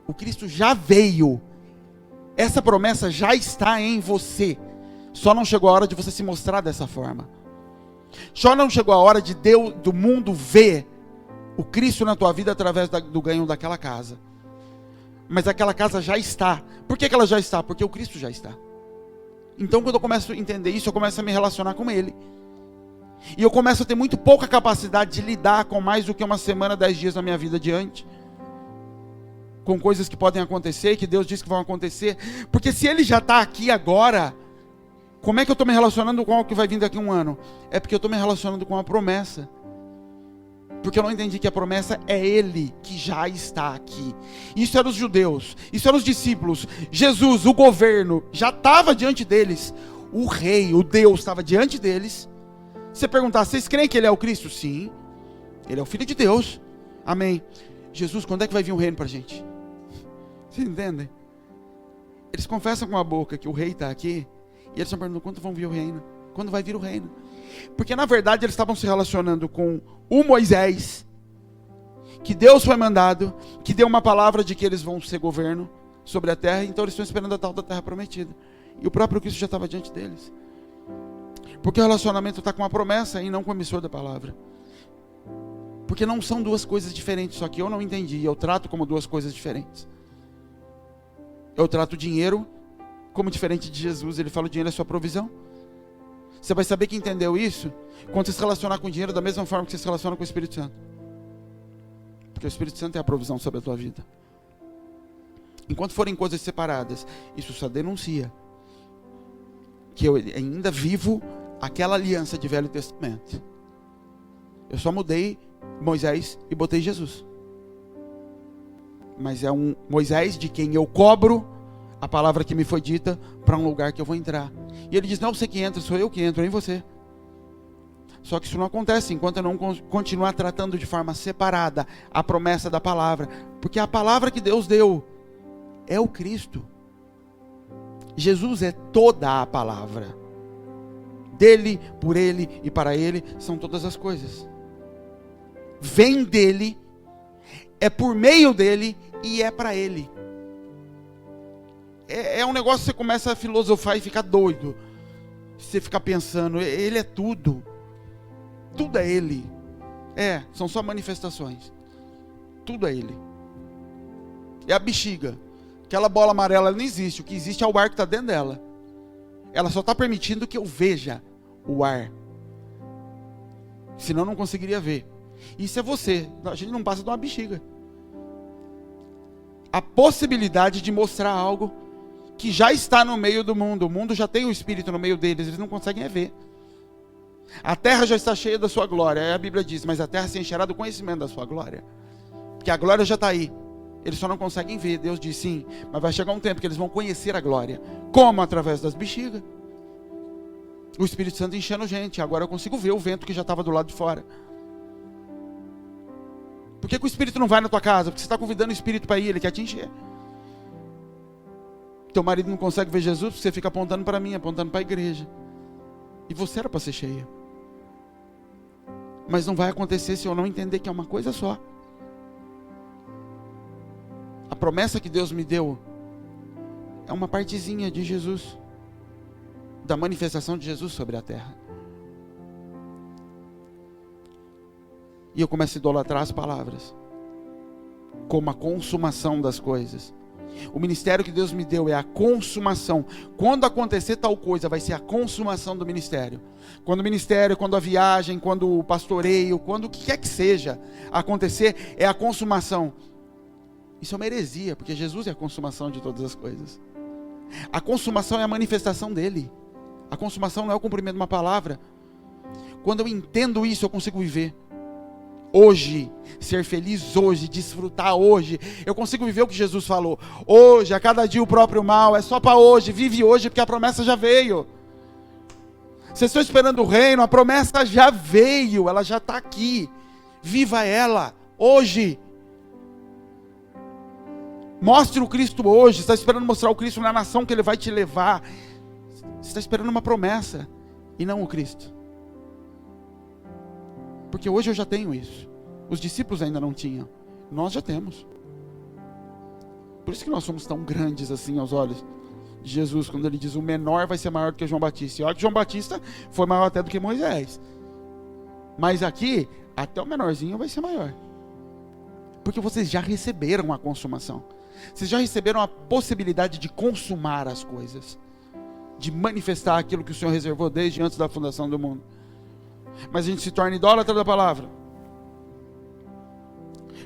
O Cristo já veio. Essa promessa já está em você. Só não chegou a hora de você se mostrar dessa forma. Só não chegou a hora de Deus, do mundo ver o Cristo na tua vida através do ganho daquela casa. Mas aquela casa já está. Por que ela já está? Porque o Cristo já está. Então quando eu começo a entender isso, eu começo a me relacionar com Ele. E eu começo a ter muito pouca capacidade de lidar com mais do que uma semana, 10 dias na minha vida adiante. Com coisas que podem acontecer, que Deus diz que vão acontecer. Porque se Ele já está aqui agora, como é que eu estou me relacionando com o que vai vir daqui a um ano? É porque eu estou me relacionando com a promessa. Porque eu não entendi que a promessa é Ele que já está aqui. Isso era os judeus, isso eram os discípulos. Jesus, o governo, já estava diante deles. O rei, o Deus estava diante deles. Você perguntar, vocês creem que Ele é o Cristo? Sim, Ele é o Filho de Deus. Amém. Jesus, quando é que vai vir o reino para a gente? Vocês entendem? Eles confessam com a boca que o rei está aqui, e eles estão perguntando, quando vão vir o reino? Quando vai vir o reino? Porque na verdade eles estavam se relacionando com o Moisés, que Deus foi mandado, que deu uma palavra de que eles vão ser governo sobre a terra, então eles estão esperando a tal da terra prometida. E o próprio Cristo já estava diante deles. Porque o relacionamento está com a promessa e não com o emissor da palavra. Porque não são duas coisas diferentes, só que eu não entendi, eu trato como duas coisas diferentes. Eu trato o dinheiro como diferente de Jesus, ele fala o dinheiro é sua provisão. Você vai saber que entendeu isso quando você se relacionar com o dinheiro da mesma forma que você se relaciona com o Espírito Santo. Porque o Espírito Santo é a provisão sobre a tua vida. Enquanto forem coisas separadas, isso só denuncia que eu ainda vivo aquela aliança de Velho Testamento. Eu só mudei Moisés e botei Jesus. Mas é um Moisés de quem eu cobro a palavra que me foi dita para um lugar que eu vou entrar. E ele diz, não você que entra, sou eu que entro, em você. Só que isso não acontece enquanto eu não continuar tratando de forma separada a promessa da palavra. Porque a palavra que Deus deu é o Cristo. Jesus é toda a palavra. Dele, por ele e para ele são todas as coisas. Vem dele, é por meio dele e é para ele. É um negócio que você começa a filosofar e ficar doido. Você fica pensando, ele é tudo. Tudo é Ele. São só manifestações. Tudo é Ele. É a bexiga. Aquela bola amarela não existe. O que existe é o ar que está dentro dela. Ela só está permitindo que eu veja o ar. Senão eu não conseguiria ver. Isso é você. A gente não passa de uma bexiga. A possibilidade de mostrar algo que já está no meio do mundo. O mundo já tem o Espírito no meio deles. Eles não conseguem ver. A terra já está cheia da sua glória. Aí a Bíblia diz, mas a terra se encherá do conhecimento da sua glória. Porque a glória já está aí. Eles só não conseguem ver. Deus diz sim, mas vai chegar um tempo que eles vão conhecer a glória. Como? Através das bexigas. O Espírito Santo enchendo gente. Agora eu consigo ver o vento que já estava do lado de fora. Por que o Espírito não vai na tua casa? Porque você está convidando o Espírito para ir, ele quer te encher. Teu marido não consegue ver Jesus porque você fica apontando para mim, apontando para a igreja. E você era para ser cheia. Mas não vai acontecer se eu não entender que é uma coisa só. A promessa que Deus me deu é uma partezinha de Jesus, da manifestação de Jesus sobre a terra. E eu começo a idolatrar as palavras como a consumação das coisas. O ministério que Deus me deu é a consumação. Quando acontecer tal coisa, vai ser a consumação do ministério. Quando o ministério, quando a viagem, quando o pastoreio, quando o que quer que seja acontecer, é a consumação. Isso é uma heresia, porque Jesus é a consumação de todas as coisas. A consumação é a manifestação dele. A consumação não é o cumprimento de uma palavra. Quando eu entendo isso, eu consigo viver hoje, ser feliz hoje, desfrutar hoje. Eu consigo viver o que Jesus falou. Hoje, a cada dia o próprio mal, é só para hoje. Vive hoje, porque a promessa já veio. Vocês estão esperando o reino, a promessa já veio, ela já está aqui. Viva ela, hoje. Mostre o Cristo hoje. Você está esperando mostrar o Cristo na nação que Ele vai te levar. Você está esperando uma promessa e não o Cristo. Porque hoje eu já tenho isso. Os discípulos ainda não tinham. Nós já temos. Por isso que nós somos tão grandes assim aos olhos de Jesus, quando Ele diz, o menor vai ser maior do que João Batista. E olha que João Batista foi maior até do que Moisés. Mas aqui, até o menorzinho vai ser maior. Porque vocês já receberam a consumação. Vocês já receberam a possibilidade de consumar as coisas. De manifestar aquilo que o Senhor reservou desde antes da fundação do mundo. Mas a gente se torna idólatra da palavra.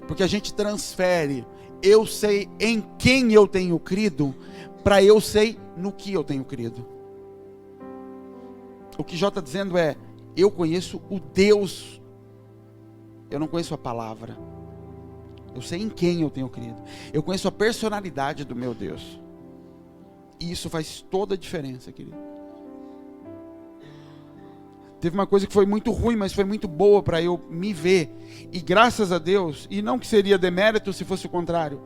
Porque a gente transfere, eu sei em quem eu tenho crido, para eu sei no que eu tenho crido. O que Jó está dizendo é, eu conheço o Deus, eu não conheço a palavra. Eu sei em quem eu tenho crido. Eu conheço a personalidade do meu Deus. E isso faz toda a diferença, querido. Teve uma coisa que foi muito ruim, mas foi muito boa para eu me ver. E graças a Deus, e não que seria demérito se fosse o contrário,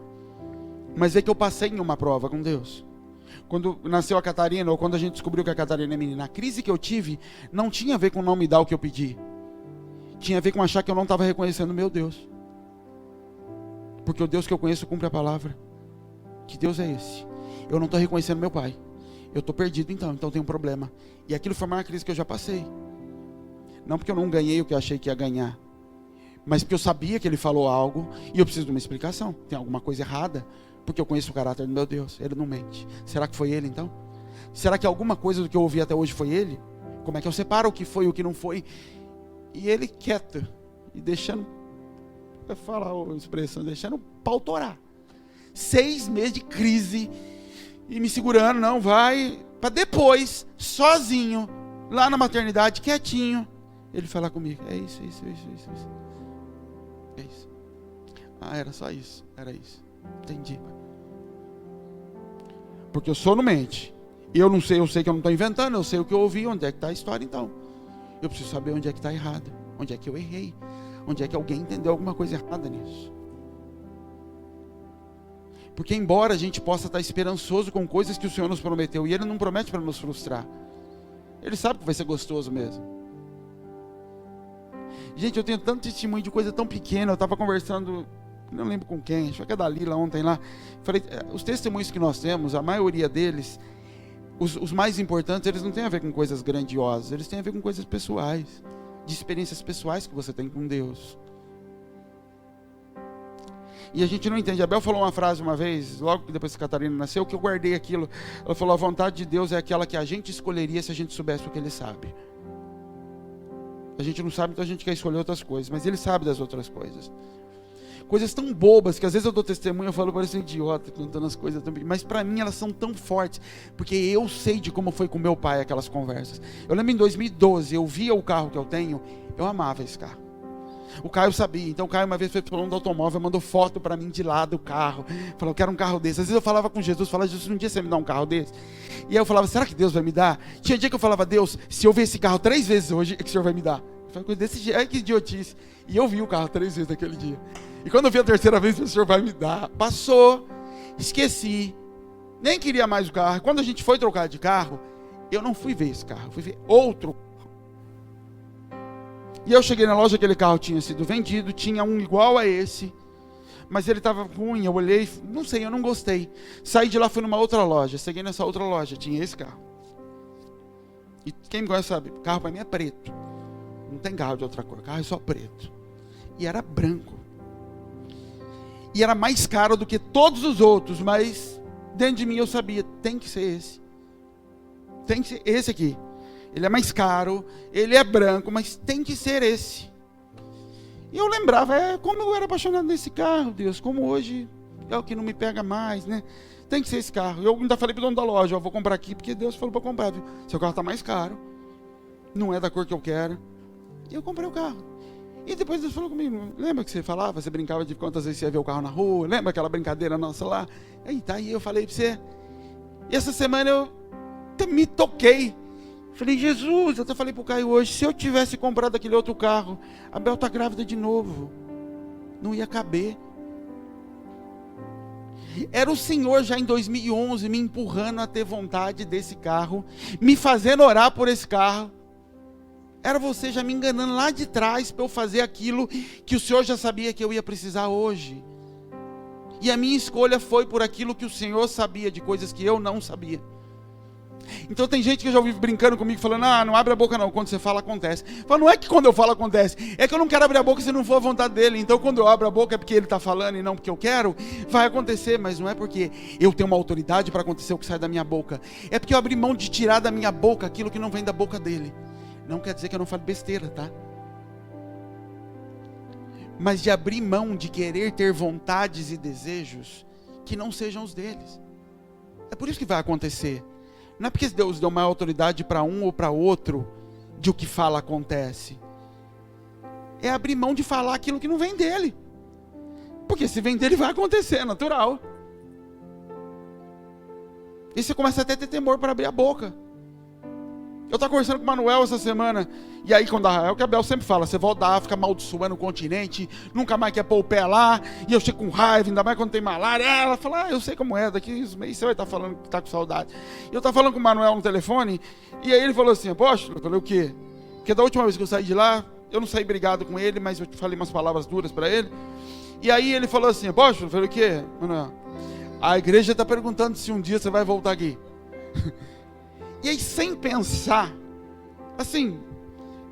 mas é que eu passei em uma prova com Deus. Quando nasceu a Catarina, ou quando a gente descobriu que a Catarina é menina, a crise que eu tive não tinha a ver com não me dar o que eu pedi. Tinha a ver com achar que eu não estava reconhecendo o meu Deus. Porque o Deus que eu conheço cumpre a palavra. Que Deus é esse? Eu não estou reconhecendo meu pai. Eu estou perdido então tem um problema. E aquilo foi uma crise que eu já passei. Não porque eu não ganhei o que eu achei que ia ganhar, mas porque eu sabia que ele falou algo e eu preciso de uma explicação. Tem alguma coisa errada, porque eu conheço o caráter do meu Deus. Ele não mente. Será que foi ele então? Será que alguma coisa do que eu ouvi até hoje foi ele? Como é que eu separo o que foi e o que não foi? E ele quieto e deixando, vai falar a expressão, deixando o pau torar. 6 meses de crise e me segurando, não vai, para depois, sozinho, lá na maternidade, quietinho, ele falar comigo, é isso. É isso. Ah, era só isso, era isso. Entendi. Porque eu sou no mente. Eu não sei, eu sei que eu não estou inventando, eu sei o que eu ouvi, onde é que está a história então. Eu preciso saber onde é que está errado, onde é que eu errei, onde é que alguém entendeu alguma coisa errada nisso. Porque embora a gente possa estar esperançoso com coisas que o Senhor nos prometeu, e Ele não promete para nos frustrar. Ele sabe que vai ser gostoso mesmo. Gente, eu tenho tanto testemunho de coisa tão pequena. Eu estava conversando, não lembro com quem, acho que é da Lila ontem lá. Falei, os testemunhos que nós temos, a maioria deles, os mais importantes, eles não têm a ver com coisas grandiosas, eles têm a ver com coisas pessoais. de experiências pessoais que você tem com Deus. E a gente não entende. A Bel falou uma frase uma vez, logo que depois que a Catarina nasceu, que eu guardei aquilo. Ela falou: a vontade de Deus é aquela que a gente escolheria se a gente soubesse o que Ele sabe. A gente não sabe, então a gente quer escolher outras coisas, mas Ele sabe das outras coisas. Coisas tão bobas, que às vezes eu dou testemunho, eu falo, parece um idiota contando as coisas também, mas para mim elas são tão fortes, porque eu sei de como foi com meu pai aquelas conversas. Eu lembro em 2012, eu via o carro que eu tenho, eu amava esse carro. O Caio sabia, então o Caio uma vez foi falando do automóvel, mandou foto para mim de lá do carro, falou: eu quero um carro desse. Às vezes eu falava com Jesus, falava: Jesus, um dia você me dá um carro desse? E aí eu falava: será que Deus vai me dar? Tinha dia que eu falava: Deus, se eu ver esse carro 3 vezes hoje, é que o Senhor vai me dar. Foi uma coisa desse jeito, ai que idiotice. E eu vi o carro 3 vezes naquele dia. E quando eu vi a 3ª vez, o Senhor vai me dar. Passou, esqueci, nem queria mais o carro. Quando a gente foi trocar de carro, eu não fui ver esse carro, fui ver outro. E eu cheguei na loja, aquele carro tinha sido vendido, tinha um igual a esse, mas ele estava ruim, eu olhei, não sei, eu não gostei. Saí de lá, fui numa outra loja, cheguei nessa outra loja, tinha esse carro. E quem me conhece sabe, carro para mim é preto. Não tem carro de outra cor, carro é só preto. E era branco. E era mais caro do que todos os outros, mas dentro de mim eu sabia, tem que ser esse. Tem que ser esse aqui. Ele é mais caro, ele é branco, mas tem que ser esse. E eu lembrava, como eu era apaixonado nesse carro, Deus, como hoje é o que não me pega mais, né? Tem que ser esse carro. Eu ainda falei pro dono da loja: eu vou comprar aqui, porque Deus falou para comprar, viu? Seu carro tá mais caro, não é da cor que eu quero. E eu comprei o carro. E depois Deus falou comigo: lembra que você falava, você brincava de quantas vezes você ia ver o carro na rua? Lembra aquela brincadeira nossa lá? Aí eu falei para você. E essa semana eu me toquei. Falei: Jesus, eu até falei pro Caio hoje, se eu tivesse comprado aquele outro carro, a Bel tá grávida de novo. Não ia caber. Era o Senhor já em 2011 me empurrando a ter vontade desse carro, me fazendo orar por esse carro. Era você já me enganando lá de trás para eu fazer aquilo que o Senhor já sabia que eu ia precisar hoje. E a minha escolha foi por aquilo que o Senhor sabia, de coisas que eu não sabia. Então tem gente que já ouviu brincando comigo, falando: não abre a boca não, quando você fala acontece. Fala: não é que quando eu falo acontece, é que eu não quero abrir a boca se não for a vontade dele. Então quando eu abro a boca é porque ele está falando e não porque eu quero. Vai acontecer, mas não é porque eu tenho uma autoridade para acontecer o que sai da minha boca. É porque eu abri mão de tirar da minha boca aquilo que não vem da boca dele. Não quer dizer que eu não fale besteira, tá? Mas de abrir mão de querer ter vontades e desejos que não sejam os deles. É por isso que vai acontecer. Não é porque Deus deu maior autoridade para um ou para outro, de o que fala acontece. É abrir mão de falar aquilo que não vem dele. Porque se vem dele vai acontecer, é natural. E você começa até a ter temor para abrir a boca. Eu estava conversando com o Manuel essa semana, e aí quando é o que a Bel sempre fala: você volta da África amaldiçoando o continente, nunca mais quer pôr o pé lá, e eu chego com raiva, ainda mais quando tem malária. Ela fala: eu sei como é, daqui uns meses você vai estar falando que está com saudade. E eu estava falando com o Manuel no telefone, e aí ele falou assim: apóstolo, eu falei: o quê? Porque da última vez que eu saí de lá, eu não saí brigado com ele, mas eu falei umas palavras duras para ele. E aí ele falou assim: apóstolo, eu falei: o quê, Manuel? A igreja está perguntando se um dia você vai voltar aqui. E aí, sem pensar, assim,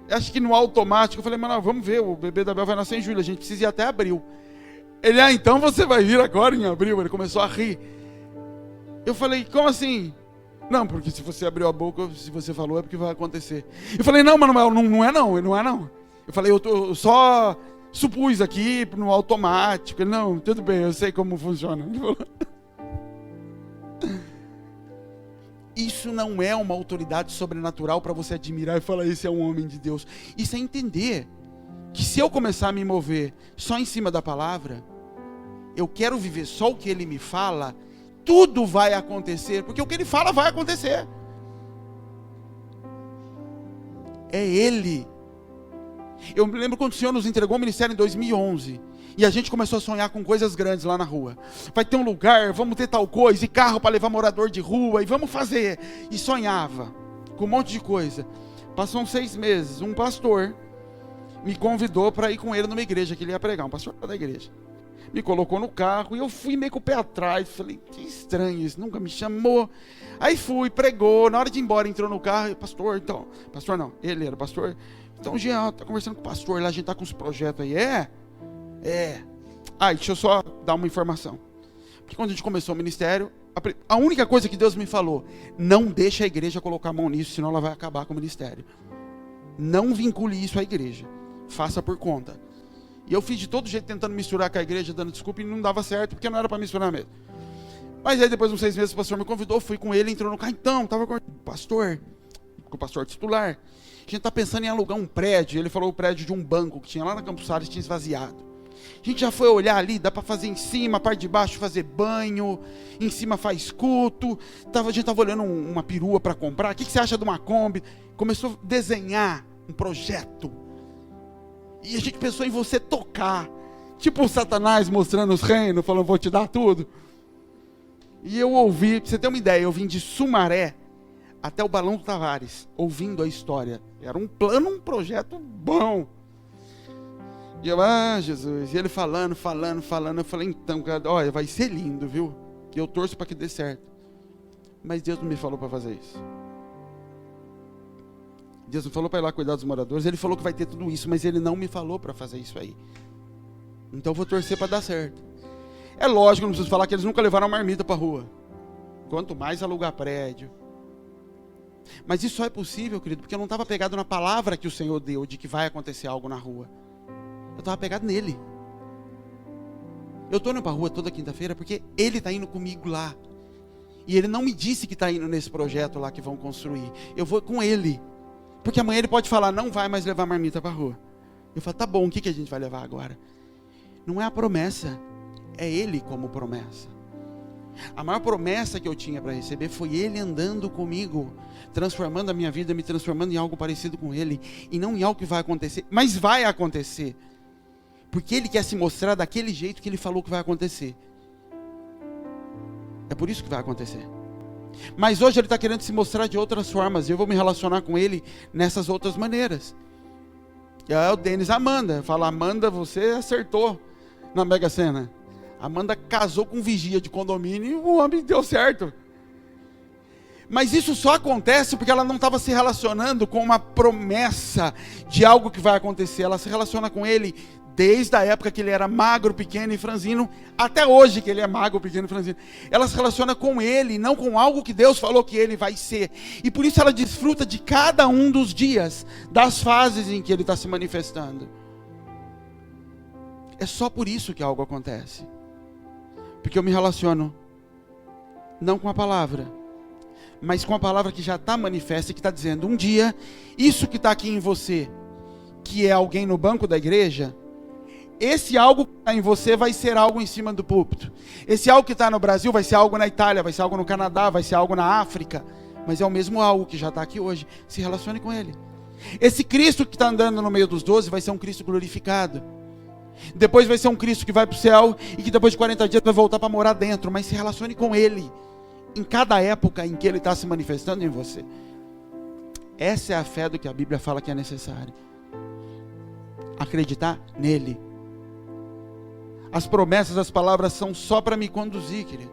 acho que no automático, eu falei: mano, vamos ver, o bebê da Bel vai nascer em julho, a gente precisa ir até abril. Ele: então você vai vir agora em abril? Ele começou a rir. Eu falei: como assim? Não, porque se você abriu a boca, se você falou, é porque vai acontecer. Eu falei: não, Manuel, não é não. Eu falei: eu só supus aqui no automático. Ele: não, tudo bem, eu sei como funciona. Ele falou: isso não é uma autoridade sobrenatural para você admirar e falar: esse é um homem de Deus. Isso é entender que se eu começar a me mover só em cima da palavra, eu quero viver só o que ele me fala, tudo vai acontecer, porque o que ele fala vai acontecer. É ele. Eu me lembro quando o Senhor nos entregou o ministério em 2011. E a gente começou a sonhar com coisas grandes lá na rua. Vai ter um lugar, vamos ter tal coisa, e carro para levar morador de rua, e vamos fazer. E sonhava com um monte de coisa. Passou uns 6 meses, um pastor me convidou para ir com ele numa igreja que ele ia pregar, um pastor da igreja. Me colocou no carro e eu fui meio com o pé atrás. Falei: que estranho isso, nunca me chamou. Aí fui, pregou, na hora de ir embora entrou no carro e: pastor, então, pastor não, ele era pastor. Então, Jean, tá conversando com o pastor lá, a gente tá com os projetos aí. Deixa eu só dar uma informação. Porque quando a gente começou o ministério, a única coisa que Deus me falou, não deixa a igreja colocar a mão nisso, senão ela vai acabar com o ministério. Não vincule isso à igreja. Faça por conta. E eu fiz de todo jeito tentando misturar com a igreja, dando desculpa, e não dava certo, porque não era para misturar mesmo. Mas aí depois de uns 6 meses o pastor me convidou, fui com ele, entrou no carro, então, estava com o pastor titular. A gente está pensando em alugar um prédio. Ele falou o prédio de um banco que tinha lá na Campos Sales, tinha esvaziado. A gente já foi olhar ali, dá para fazer em cima, a parte de baixo fazer banho, em cima faz culto. A gente estava olhando uma perua para comprar. O que você acha de uma Kombi? Começou a desenhar um projeto. E a gente pensou em você tocar. Tipo o Satanás mostrando os reinos, falando, vou te dar tudo. E eu ouvi, para você ter uma ideia, eu vim de Sumaré até o Balão do Tavares, ouvindo a história. Era um plano, um projeto bom. E eu, Jesus, e ele falando, eu falei, então, cara, olha, vai ser lindo, viu? E eu torço para que dê certo. Mas Deus não me falou para fazer isso. Deus não falou para ir lá cuidar dos moradores, ele falou que vai ter tudo isso, mas ele não me falou para fazer isso aí. Então eu vou torcer para dar certo. É lógico, não preciso falar que eles nunca levaram a marmita para a rua. Quanto mais alugar prédio. Mas isso só é possível, querido, porque eu não estava pegado na palavra que o Senhor deu, de que vai acontecer algo na rua. Eu estava pegado nele. Eu estou indo para a rua toda quinta-feira porque ele está indo comigo lá. E ele não me disse que está indo nesse projeto lá que vão construir. Eu vou com ele. Porque amanhã ele pode falar, não vai mais levar marmita para a rua. Eu falo, tá bom, o que a gente vai levar agora? Não é a promessa, é ele como promessa. A maior promessa que eu tinha para receber foi ele andando comigo, transformando a minha vida, me transformando em algo parecido com ele, e não em algo que vai acontecer, mas vai acontecer. Porque ele quer se mostrar daquele jeito que ele falou que vai acontecer. É por isso que vai acontecer. Mas hoje ele está querendo se mostrar de outras formas, e eu vou me relacionar com ele nessas outras maneiras. E aí o Denis Amanda, fala, Amanda, você acertou na Mega Sena. Amanda casou com um vigia de condomínio e o homem deu certo. Mas isso só acontece porque ela não estava se relacionando com uma promessa de algo que vai acontecer. Ela se relaciona com ele desde a época que ele era magro, pequeno e franzino, até hoje que ele é magro, pequeno e franzino. Ela se relaciona com ele, não com algo que Deus falou que ele vai ser. E por isso ela desfruta de cada um dos dias, das fases em que ele está se manifestando. É só por isso que algo acontece. Porque eu me relaciono não com a palavra, mas com a palavra que já está manifesta e que está dizendo, um dia, isso que está aqui em você, que é alguém no banco da igreja, esse algo que está em você vai ser algo em cima do púlpito. Esse algo que está no Brasil vai ser algo na Itália, vai ser algo no Canadá, vai ser algo na África, mas é o mesmo algo que já está aqui hoje. Se relacione com ele. Esse Cristo que está andando no meio dos 12 vai ser um Cristo glorificado. Depois vai ser um Cristo que vai para o céu e que depois de 40 dias vai voltar para morar dentro, mas se relacione com ele em cada época em que ele está se manifestando em você. Essa é a fé do que a Bíblia fala que é necessário. Acreditar nele. As promessas, as palavras são só para me conduzir, querido.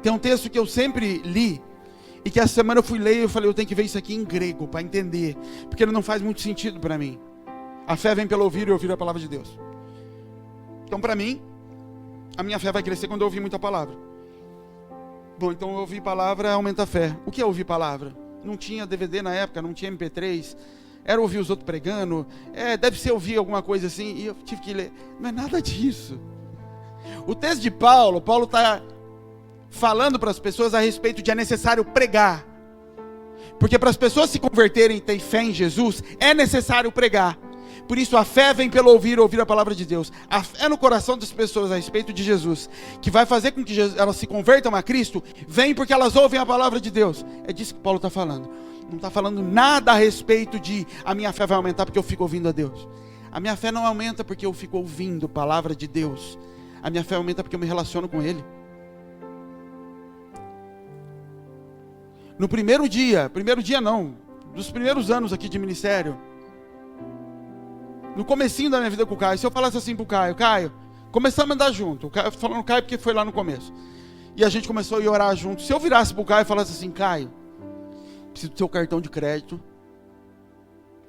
Tem um texto que eu sempre li e que essa semana eu fui ler e eu falei, eu tenho que ver isso aqui em grego para entender, porque ele não faz muito sentido para mim. A fé vem pelo ouvir e ouvir a palavra de Deus. Então, para mim, a minha fé vai crescer quando eu ouvir muita palavra. Bom, então ouvir palavra aumenta a fé. O que é ouvir palavra? Não tinha DVD na época, não tinha MP3. Era ouvir os outros pregando. Deve ser ouvir alguma coisa assim. E eu tive que ler. Não é nada disso. O texto de Paulo está falando para as pessoas a respeito de é necessário pregar. Porque para as pessoas se converterem e ter fé em Jesus, é necessário pregar. Por isso a fé vem pelo ouvir a palavra de Deus. A fé no coração das pessoas a respeito de Jesus, que vai fazer com que elas se convertam a Cristo, vem porque elas ouvem a palavra de Deus. É disso que Paulo está falando. Não está falando nada a respeito de a minha fé vai aumentar porque eu fico ouvindo a Deus. A minha fé não aumenta porque eu fico ouvindo a palavra de Deus. A minha fé aumenta porque eu me relaciono com Ele. No primeiro dia não, dos primeiros anos aqui de ministério, no comecinho da minha vida com o Caio, se eu falasse assim pro Caio, começamos a andar junto, o Caio, falando Caio porque foi lá no começo, e a gente começou a orar junto, se eu virasse pro Caio e falasse assim, Caio, preciso do seu cartão de crédito,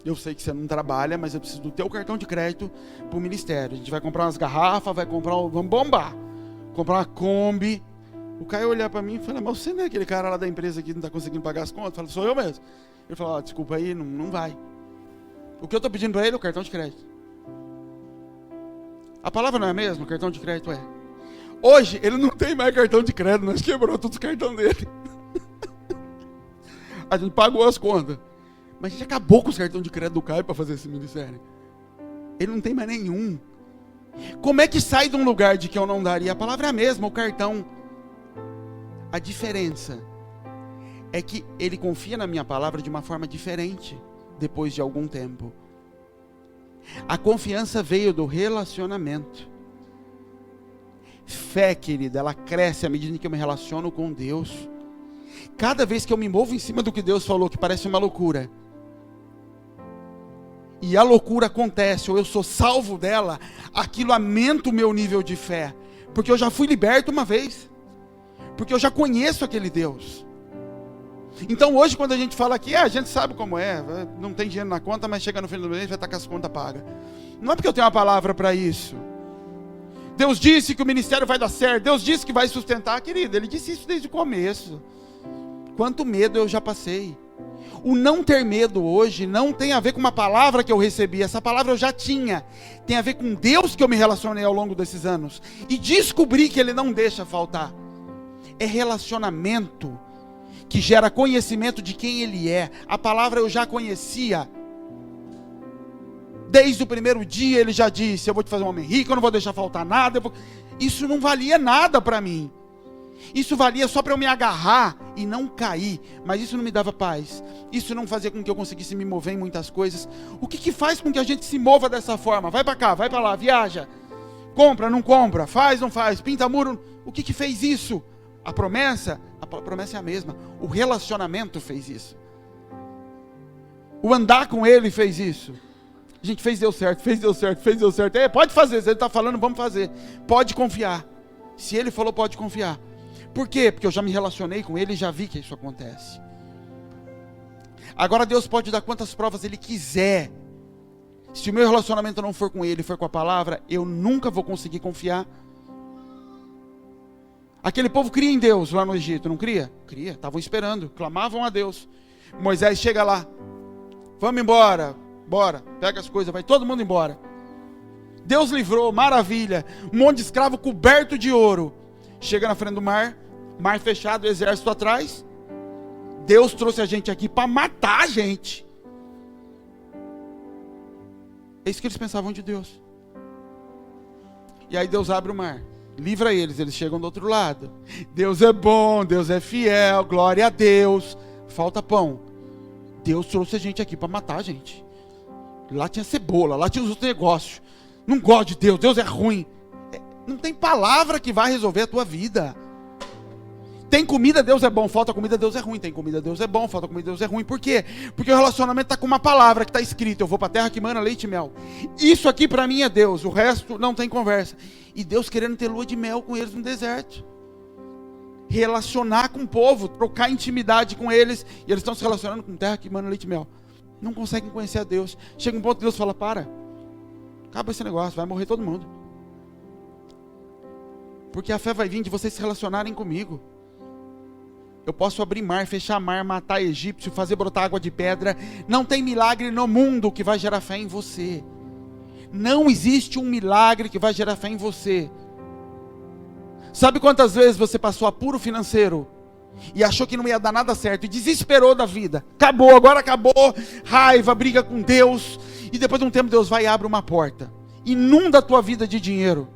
Eu sei que você não trabalha, mas eu preciso do teu cartão de crédito para o ministério. A gente vai comprar umas garrafas, vamos bombar. Comprar uma Kombi. O Caio olhar para mim e falar, mas você não é aquele cara lá da empresa que não está conseguindo pagar as contas? Eu falo, sou eu mesmo. Ele falou, desculpa aí, não vai. O que eu estou pedindo para ele é o cartão de crédito. A palavra não é a mesma? O cartão de crédito é. Hoje, ele não tem mais cartão de crédito, nós quebrou todos os cartões dele. A gente pagou as contas. Mas a gente acabou com os cartões de crédito do Caio para fazer esse ministério. Ele não tem mais nenhum. Como é que sai de um lugar de que eu não daria? A palavra é a mesma, o cartão. A diferença é que ele confia na minha palavra de uma forma diferente, depois de algum tempo. A confiança veio do relacionamento. Fé, querida, ela cresce à medida que eu me relaciono com Deus. Cada vez que eu me movo em cima do que Deus falou, que parece uma loucura, e a loucura acontece, ou eu sou salvo dela, aquilo aumenta o meu nível de fé, porque eu já fui liberto uma vez, porque eu já conheço aquele Deus. Então hoje quando a gente fala aqui, a gente sabe como é, não tem dinheiro na conta, mas chega no fim do mês vai estar com as contas pagas. Não é porque eu tenho uma palavra para isso. Deus disse que o ministério vai dar certo, Deus disse que vai sustentar, querido, Ele disse isso desde o começo. Quanto medo eu já passei. O não ter medo hoje não tem a ver com uma palavra que eu recebi, essa palavra eu já tinha. Tem a ver com Deus que eu me relacionei ao longo desses anos. E descobri que Ele não deixa faltar. É relacionamento que gera conhecimento de quem Ele é. A palavra eu já conhecia. Desde o primeiro dia Ele já disse, eu vou te fazer um homem rico, eu não vou deixar faltar nada. Isso não valia nada para mim. Isso valia só para eu me agarrar e não cair, mas isso não me dava paz, isso não fazia com que eu conseguisse me mover em muitas coisas. O que faz com que a gente se mova dessa forma? Vai para cá, vai para lá, viaja, compra, não compra, faz, não faz, pinta muro. O que fez isso? A promessa é a mesma, o relacionamento fez isso, o andar com Ele fez isso. A gente deu certo, deu certo. Pode fazer, se Ele está falando, vamos fazer, pode confiar, se Ele falou, pode confiar. Por quê? Porque eu já me relacionei com Ele e já vi que isso acontece. Agora Deus pode dar quantas provas Ele quiser. Se o meu relacionamento não for com Ele, for com a palavra, eu nunca vou conseguir confiar. Aquele povo cria em Deus lá no Egito, não cria? Cria, estavam esperando, clamavam a Deus. Moisés chega lá, vamos embora, bora, pega as coisas, vai todo mundo embora. Deus livrou, maravilha, um monte de escravo coberto de ouro. Chega na frente do mar fechado, exército atrás. Deus trouxe a gente aqui para matar a gente. É isso que eles pensavam de Deus. E aí Deus abre o mar, livra eles chegam do outro lado. Deus é bom, Deus é fiel, glória a Deus. Falta pão. Deus trouxe a gente aqui para matar a gente. Lá tinha cebola, lá tinha os outros negócios. Não gosto de Deus, Deus é ruim. Não tem palavra que vai resolver a tua vida. Tem comida, Deus é bom, falta comida, Deus é ruim. Tem comida, Deus é bom, falta comida, Deus é ruim. Por quê? Porque o relacionamento está com uma palavra que está escrita. Eu vou para a terra que mana leite e mel. Isso aqui para mim é Deus, o resto não tem conversa. E Deus querendo ter lua de mel com eles no deserto. Relacionar com o povo, trocar intimidade com eles. E eles estão se relacionando com terra que mana leite e mel. Não conseguem conhecer a Deus. Chega um ponto que Deus fala, para. Acaba esse negócio, vai morrer todo mundo. Porque a fé vai vir de vocês se relacionarem comigo. Eu posso abrir mar, fechar mar, matar egípcio, fazer brotar água de pedra. Não tem milagre no mundo que vai gerar fé em você. Não existe um milagre que vai gerar fé em você. Sabe quantas vezes você passou apuro financeiro e achou que não ia dar nada certo e desesperou da vida? Acabou, agora acabou. Raiva, briga com Deus. E depois de um tempo Deus vai e abre uma porta. Inunda a tua vida de dinheiro.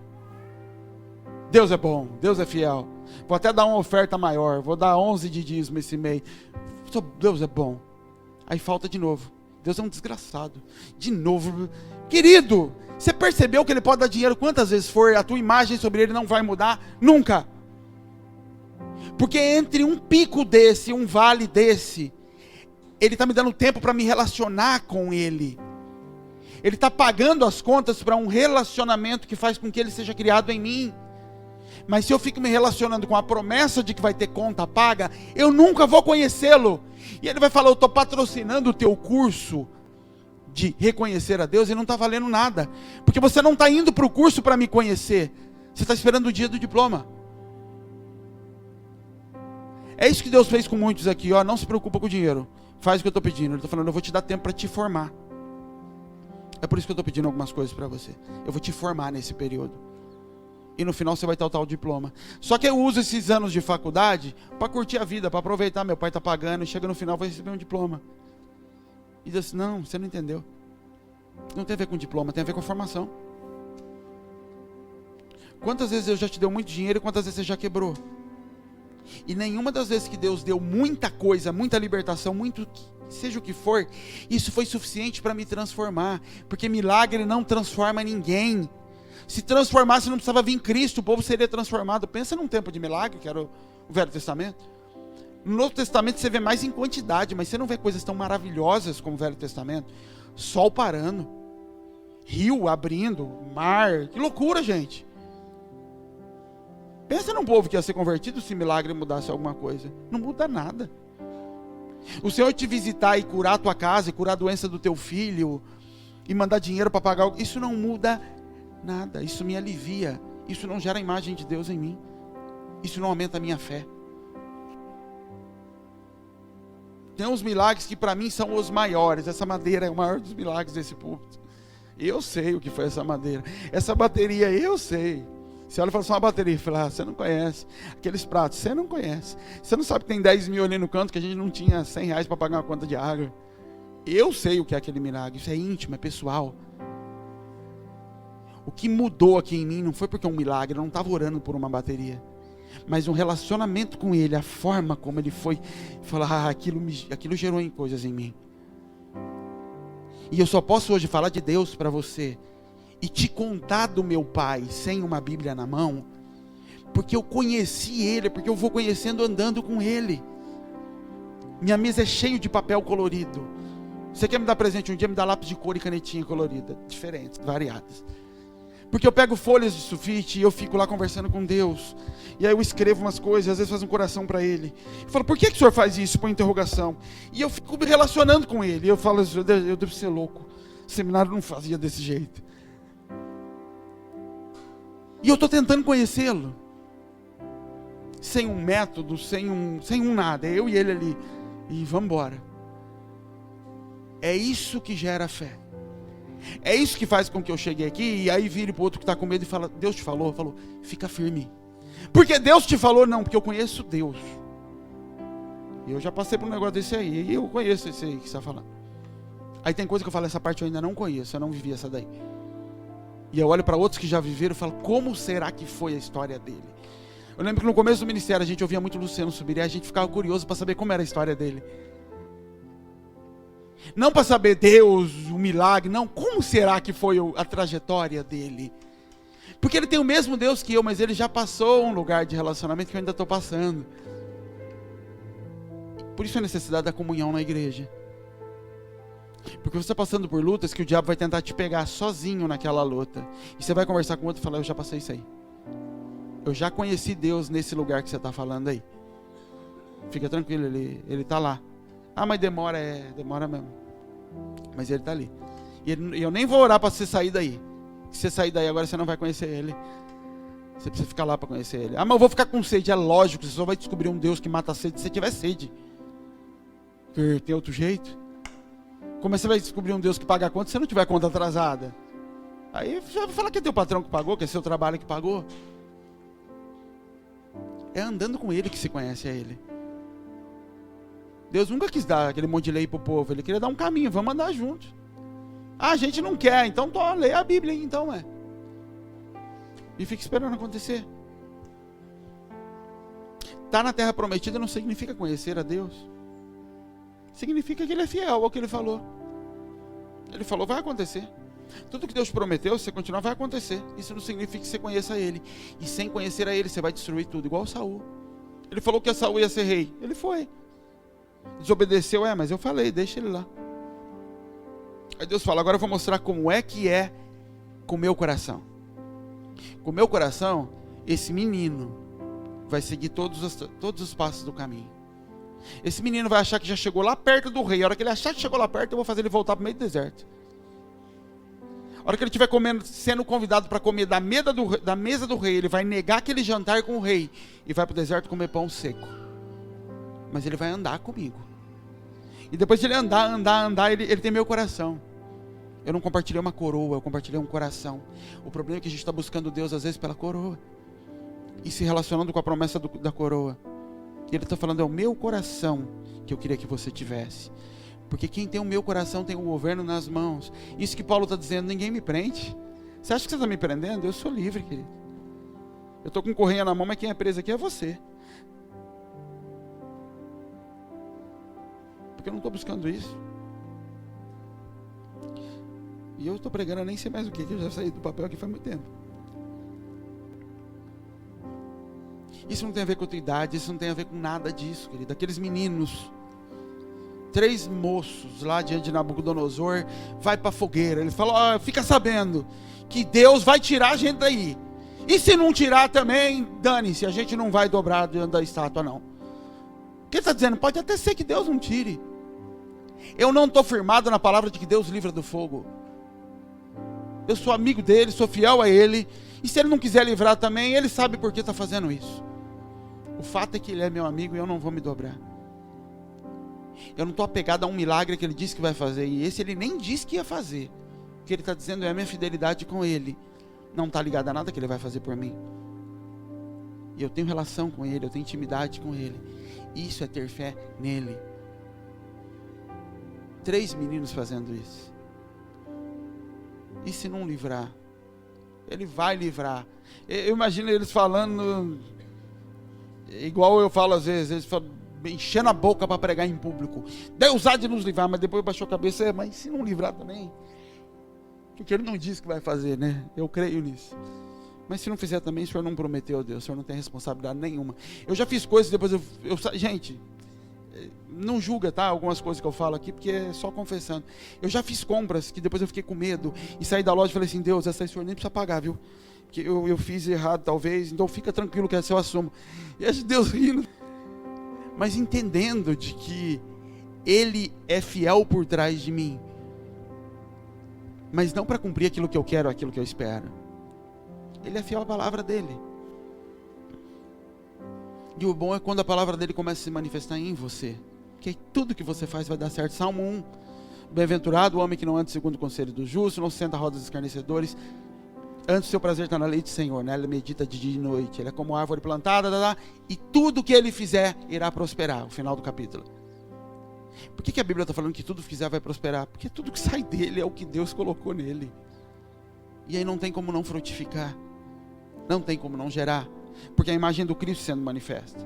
Deus é bom, Deus é fiel. Vou até dar uma oferta maior, vou dar 11 de dízimo esse mês. Deus é bom. Aí falta de novo. Deus é um desgraçado. De novo. Querido, você percebeu que Ele pode dar dinheiro quantas vezes for, a tua imagem sobre Ele não vai mudar? Nunca. Porque entre um pico desse, um vale desse, Ele está me dando tempo para me relacionar com Ele. Ele está pagando as contas para um relacionamento que faz com que Ele seja criado em mim. Mas se eu fico me relacionando com a promessa de que vai ter conta paga, eu nunca vou conhecê-lo. E Ele vai falar, eu estou patrocinando o teu curso. de reconhecer a Deus, ele não está valendo nada. Porque você não está indo para o curso para me conhecer. Você está esperando o dia do diploma. É isso que Deus fez com muitos aqui, ó. Não se preocupa com o dinheiro. Faz o que eu estou pedindo. Ele está falando, eu vou te dar tempo para te formar. É por isso que eu estou pedindo algumas coisas para você. Eu vou te formar nesse período. E no final você vai ter o tal diploma. Só que eu uso esses anos de faculdade para curtir a vida, para aproveitar. Meu pai está pagando, e chega no final vai receber um diploma. E Deus, não, você não entendeu. Não tem a ver com diploma, tem a ver com formação. Quantas vezes eu já te deu muito dinheiro e quantas vezes você já quebrou? E nenhuma das vezes que Deus deu muita coisa, muita libertação, muito, seja o que for, isso foi suficiente para me transformar. Porque milagre não transforma ninguém. Se transformasse não precisava vir Cristo, o povo seria transformado. Pensa num tempo de milagre, que era o Velho Testamento. No Novo Testamento você vê mais em quantidade, mas você não vê coisas tão maravilhosas como o Velho Testamento. Sol parando, rio abrindo, mar, que loucura, gente. Pensa num povo que ia ser convertido se milagre mudasse alguma coisa. Não muda nada. O Senhor te visitar e curar a tua casa, e curar a doença do teu filho, e mandar dinheiro para pagar, isso não muda nada. Isso me alivia. Isso não gera a imagem de Deus em mim. Isso não aumenta a minha fé. Tem uns milagres que para mim são os maiores. Essa madeira é o maior dos milagres desse púlpito. Eu sei o que foi essa madeira. Essa bateria eu sei. Você olha e fala assim, uma bateria, e fala, você não conhece. Aqueles pratos, você não conhece. Você não sabe que tem 10 mil ali no canto, que a gente não tinha 100 reais para pagar uma conta de água. Eu sei o que é aquele milagre, isso é íntimo, é pessoal. O que mudou aqui em mim não foi porque é um milagre, eu não estava orando por uma bateria. Mas um relacionamento com Ele, a forma como Ele foi, falar, aquilo gerou em coisas em mim. E eu só posso hoje falar de Deus para você, e te contar do meu Pai sem uma Bíblia na mão, porque eu conheci Ele, porque eu vou conhecendo andando com Ele. Minha mesa é cheia de papel colorido. Você quer me dar presente um dia, me dá lápis de cor e canetinha colorida, diferentes, variadas. Porque eu pego folhas de sulfite e eu fico lá conversando com Deus. E aí eu escrevo umas coisas, às vezes faço um coração para Ele. Eu falo, por que o Senhor faz isso? Põe interrogação. E eu fico me relacionando com Ele. E eu falo, eu devo ser louco. O seminário não fazia desse jeito. E eu estou tentando conhecê-lo. Sem um método, sem um nada. É eu e ele ali. E vamos embora. É isso que gera fé. É isso que faz com que eu chegue aqui e aí vire para o outro que está com medo e fala, Deus te falou? Falou, fica firme. Porque Deus te falou? Não, porque eu conheço Deus. E eu já passei por um negócio desse aí. E eu conheço esse aí que você está falando. Aí tem coisa que eu falo, essa parte eu ainda não conheço, eu não vivi essa daí. E eu olho para outros que já viveram e falo, como será que foi a história dele? Eu lembro que no começo do ministério a gente ouvia muito Luciano Subirá, a gente ficava curioso para saber como era a história dele. Não para saber Deus, o milagre, não. Como será que foi a trajetória dele? Porque ele tem o mesmo Deus que eu, mas ele já passou um lugar de relacionamento que eu ainda estou passando. Por isso a necessidade da comunhão na igreja. Porque você está passando por lutas que o diabo vai tentar te pegar sozinho naquela luta. E você vai conversar com outro e falar, eu já passei isso aí. Eu já conheci Deus nesse lugar que você está falando aí. Fica tranquilo, ele está lá. Ah, mas demora mesmo. Mas ele está ali. E eu nem vou orar para você sair daí. Se você sair daí agora, você não vai conhecer ele. Você precisa ficar lá para conhecer ele. Ah, mas eu vou ficar com sede. É lógico, você só vai descobrir um Deus que mata a sede se você tiver sede. Porque tem outro jeito. Como você vai descobrir um Deus que paga a conta se você não tiver conta atrasada? Aí você vai falar que é teu patrão que pagou, que é seu trabalho que pagou. É andando com ele que se conhece a ele. Deus nunca quis dar aquele monte de lei para o povo. Ele queria dar um caminho, vamos andar juntos. Ah, a gente não quer, então lê a Bíblia aí, então, E fica esperando acontecer. Estar na terra prometida não significa conhecer a Deus. Significa que ele é fiel ao que ele falou. Ele falou, vai acontecer. Tudo que Deus prometeu, se você continuar, vai acontecer. Isso não significa que você conheça ele. E sem conhecer a ele, você vai destruir tudo, igual Saul. Ele falou que Saul ia ser rei. Ele foi. Desobedeceu, mas eu falei, deixa ele lá. Aí Deus fala, agora eu vou mostrar como é que é com o meu coração. Com o meu coração, esse menino vai seguir todos os passos do caminho. Esse menino vai achar que já chegou lá perto do rei. A hora que ele achar que chegou lá perto, eu vou fazer ele voltar para o meio do deserto. A hora que ele estiver comendo, sendo convidado para comer da mesa do rei, ele vai negar aquele jantar com o rei e vai para o deserto comer pão seco. Mas ele vai andar comigo. E depois de ele andar, ele tem meu coração. Eu não compartilhei uma coroa, eu compartilhei um coração. O problema é que a gente está buscando Deus às vezes pela coroa. E se relacionando com a promessa da coroa. E ele está falando, é o meu coração que eu queria que você tivesse. Porque quem tem o meu coração tem o governo nas mãos. Isso que Paulo está dizendo, ninguém me prende. Você acha que você está me prendendo? Eu sou livre, querido. Eu estou com correia na mão, mas quem é preso aqui é você. Porque eu não estou buscando isso. E eu estou pregando, eu nem sei mais o que eu já saí do papel aqui faz muito tempo. Isso não tem a ver com a tua idade, isso não tem a ver com nada disso, querido. Aqueles meninos, 3 moços lá diante de Nabucodonosor, vai para a fogueira. Ele fala, fica sabendo que Deus vai tirar a gente daí. E se não tirar também, dane-se, a gente não vai dobrar diante da estátua não. O que ele está dizendo? Pode até ser que Deus não tire. Eu não estou firmado na palavra de que Deus livra do fogo. Eu sou amigo dele, sou fiel a ele. E se ele não quiser livrar também, ele sabe por que está fazendo isso. O fato é que ele é meu amigo e eu não vou me dobrar. Eu não estou apegado a um milagre que ele disse que vai fazer. E esse ele nem disse que ia fazer. O que ele está dizendo é a minha fidelidade com ele. Não está ligado a nada que ele vai fazer por mim. E eu tenho relação com ele, eu tenho intimidade com ele. Isso é ter fé nele. 3 meninos fazendo isso. E se não livrar? Ele vai livrar. Eu imagino eles falando, igual eu falo às vezes, eles falam, enchendo a boca para pregar em público. Deus há de nos livrar, mas depois baixou a cabeça, mas se não livrar também? Porque ele não disse que vai fazer, né? Eu creio nisso. Mas se não fizer também, o Senhor não prometeu, Deus. O Senhor não tem responsabilidade nenhuma. Eu já fiz coisas, depois gente, não julga, tá? Algumas coisas que eu falo aqui, porque é só confessando. Eu já fiz compras, que depois eu fiquei com medo. E saí da loja e falei assim, Deus, essa aí o Senhor nem precisa pagar, viu? Porque eu fiz errado, talvez. Então fica tranquilo que essa eu assumo. E aí Deus rindo. Mas entendendo de que Ele é fiel por trás de mim. Mas não para cumprir aquilo que eu quero, aquilo que eu espero. Ele é fiel à palavra dele. E o bom é quando a palavra dele começa a se manifestar em você. Que tudo que você faz vai dar certo. Salmo 1. Bem-aventurado o homem que não anda segundo o conselho do justo, não se senta à roda dos escarnecedores. Antes o seu prazer está na lei do Senhor, né? Ele medita de dia e noite. Ele é como árvore plantada, e tudo que ele fizer irá prosperar. O final do capítulo. Por que a Bíblia está falando que tudo que fizer vai prosperar? Porque tudo que sai dele é o que Deus colocou nele. E aí não tem como não frutificar. Não tem como não gerar. Porque a imagem do Cristo sendo manifesta.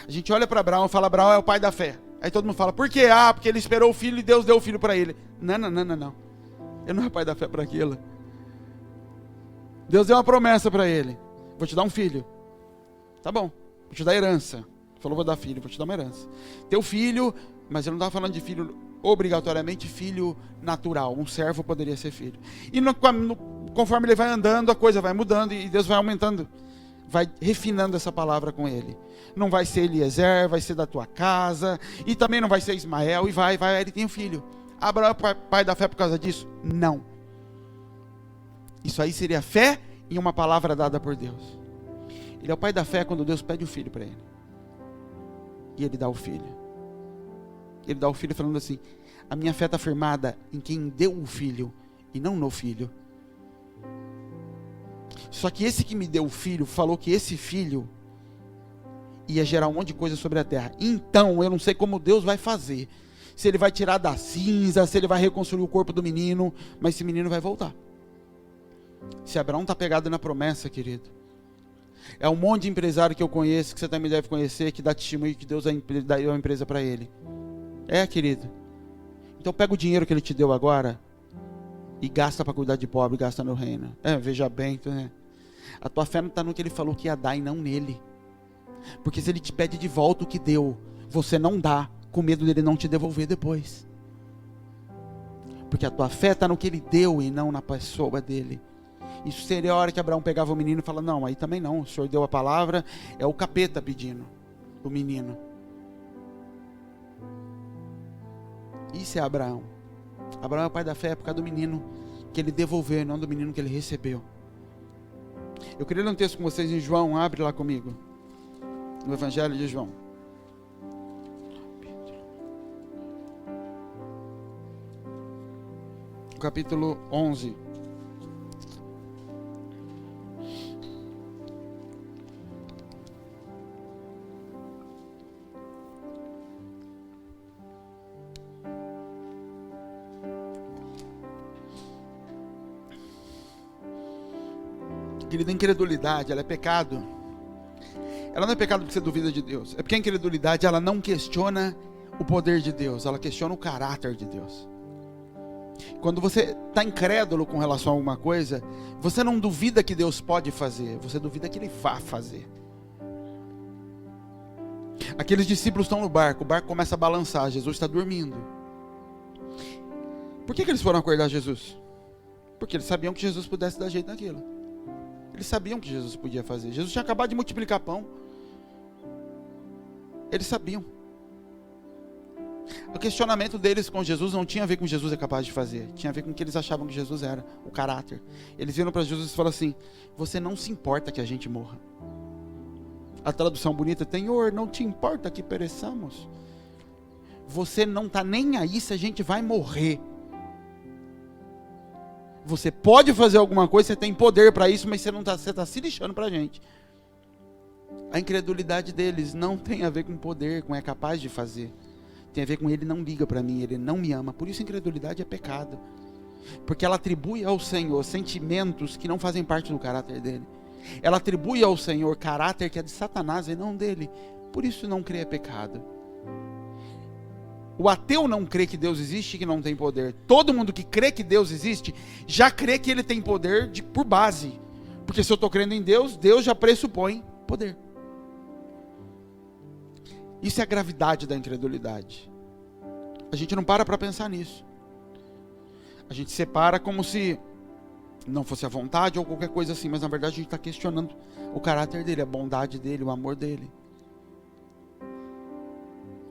A gente olha para Abraão e fala, Abraão é o pai da fé. Aí todo mundo fala, por quê? Porque ele esperou o filho e Deus deu o filho para ele. Não. Ele não é pai da fé para aquilo. Deus deu uma promessa para ele. Vou te dar um filho. Tá bom, vou te dar herança. Falou, vou dar filho, vou te dar uma herança. Teu filho, mas ele não estava falando de filho obrigatoriamente, filho natural. Um servo poderia ser filho. E conforme ele vai andando, a coisa vai mudando e Deus vai aumentando. Vai refinando essa palavra com ele. Não vai ser Eliezer, vai ser da tua casa. E também não vai ser Ismael. E vai, ele tem um filho. Abraão é pai da fé por causa disso? Não. Isso aí seria fé em uma palavra dada por Deus. Ele é o pai da fé quando Deus pede o filho para ele. E ele dá o filho. Ele dá o filho falando assim, a minha fé está firmada em quem deu o filho e não no filho. Só que esse que me deu o filho falou que esse filho ia gerar um monte de coisa sobre a terra. Então eu não sei como Deus vai fazer. Se ele vai tirar da cinza, se ele vai reconstruir o corpo do menino, mas esse menino vai voltar. Se Abraão está pegado na promessa, querido, é um monte de empresário que eu conheço, que você também deve conhecer, que dá testemunho que Deus deu a empresa para ele. Querido. Então pega o dinheiro que ele te deu agora e gasta para cuidar de pobre, gasta no reino. Veja bem, né? A tua fé não está no que ele falou que ia dar e não nele. Porque se ele te pede de volta o que deu, você não dá, com medo dele não te devolver depois. Porque a tua fé está no que ele deu e não na pessoa dele. Isso seria a hora que Abraão pegava o menino e falava, não, aí também não, o Senhor deu a palavra, é o capeta pedindo o menino. Isso é Abraão. Abraão é o pai da fé por causa do menino que ele devolveu, não do menino que ele recebeu. Eu queria ler um texto com vocês em João, abre lá comigo. No Evangelho de João. Capítulo 11. Querida, a incredulidade, ela é pecado. Ela não é pecado porque você duvida de Deus. É porque a incredulidade, ela não questiona o poder de Deus, ela questiona o caráter de Deus. Quando você está incrédulo com relação a alguma coisa, você não duvida que Deus pode fazer, você duvida que Ele vá fazer. Aqueles discípulos estão no barco, o barco começa a balançar, Jesus está dormindo. Por que eles foram acordar Jesus? Porque eles sabiam que Jesus pudesse dar jeito naquilo. Eles sabiam que Jesus podia fazer. Jesus tinha acabado de multiplicar pão. Eles sabiam. O questionamento deles com Jesus não tinha a ver com o que Jesus é capaz de fazer. Tinha a ver com o que eles achavam que Jesus era, o caráter. Eles viram para Jesus e falaram assim: você não se importa que a gente morra. A tradução bonita tem: Senhor, não te importa que pereçamos. Você não está nem aí se a gente vai morrer. Você pode fazer alguma coisa, você tem poder para isso, mas você está se lixando para a gente. A incredulidade deles não tem a ver com poder, com é capaz de fazer. Tem a ver com ele não liga para mim, ele não me ama. Por isso a incredulidade é pecado. Porque ela atribui ao Senhor sentimentos que não fazem parte do caráter dele. Ela atribui ao Senhor caráter que é de Satanás e não dele. Por isso não crer é pecado. O ateu não crê que Deus existe e que não tem poder. Todo mundo que crê que Deus existe, já crê que ele tem poder por base. Porque se eu estou crendo em Deus, Deus já pressupõe poder. Isso é a gravidade da incredulidade. A gente não para pensar nisso. A gente separa como se não fosse a vontade ou qualquer coisa assim, mas na verdade a gente está questionando o caráter dele, a bondade dele, o amor dele.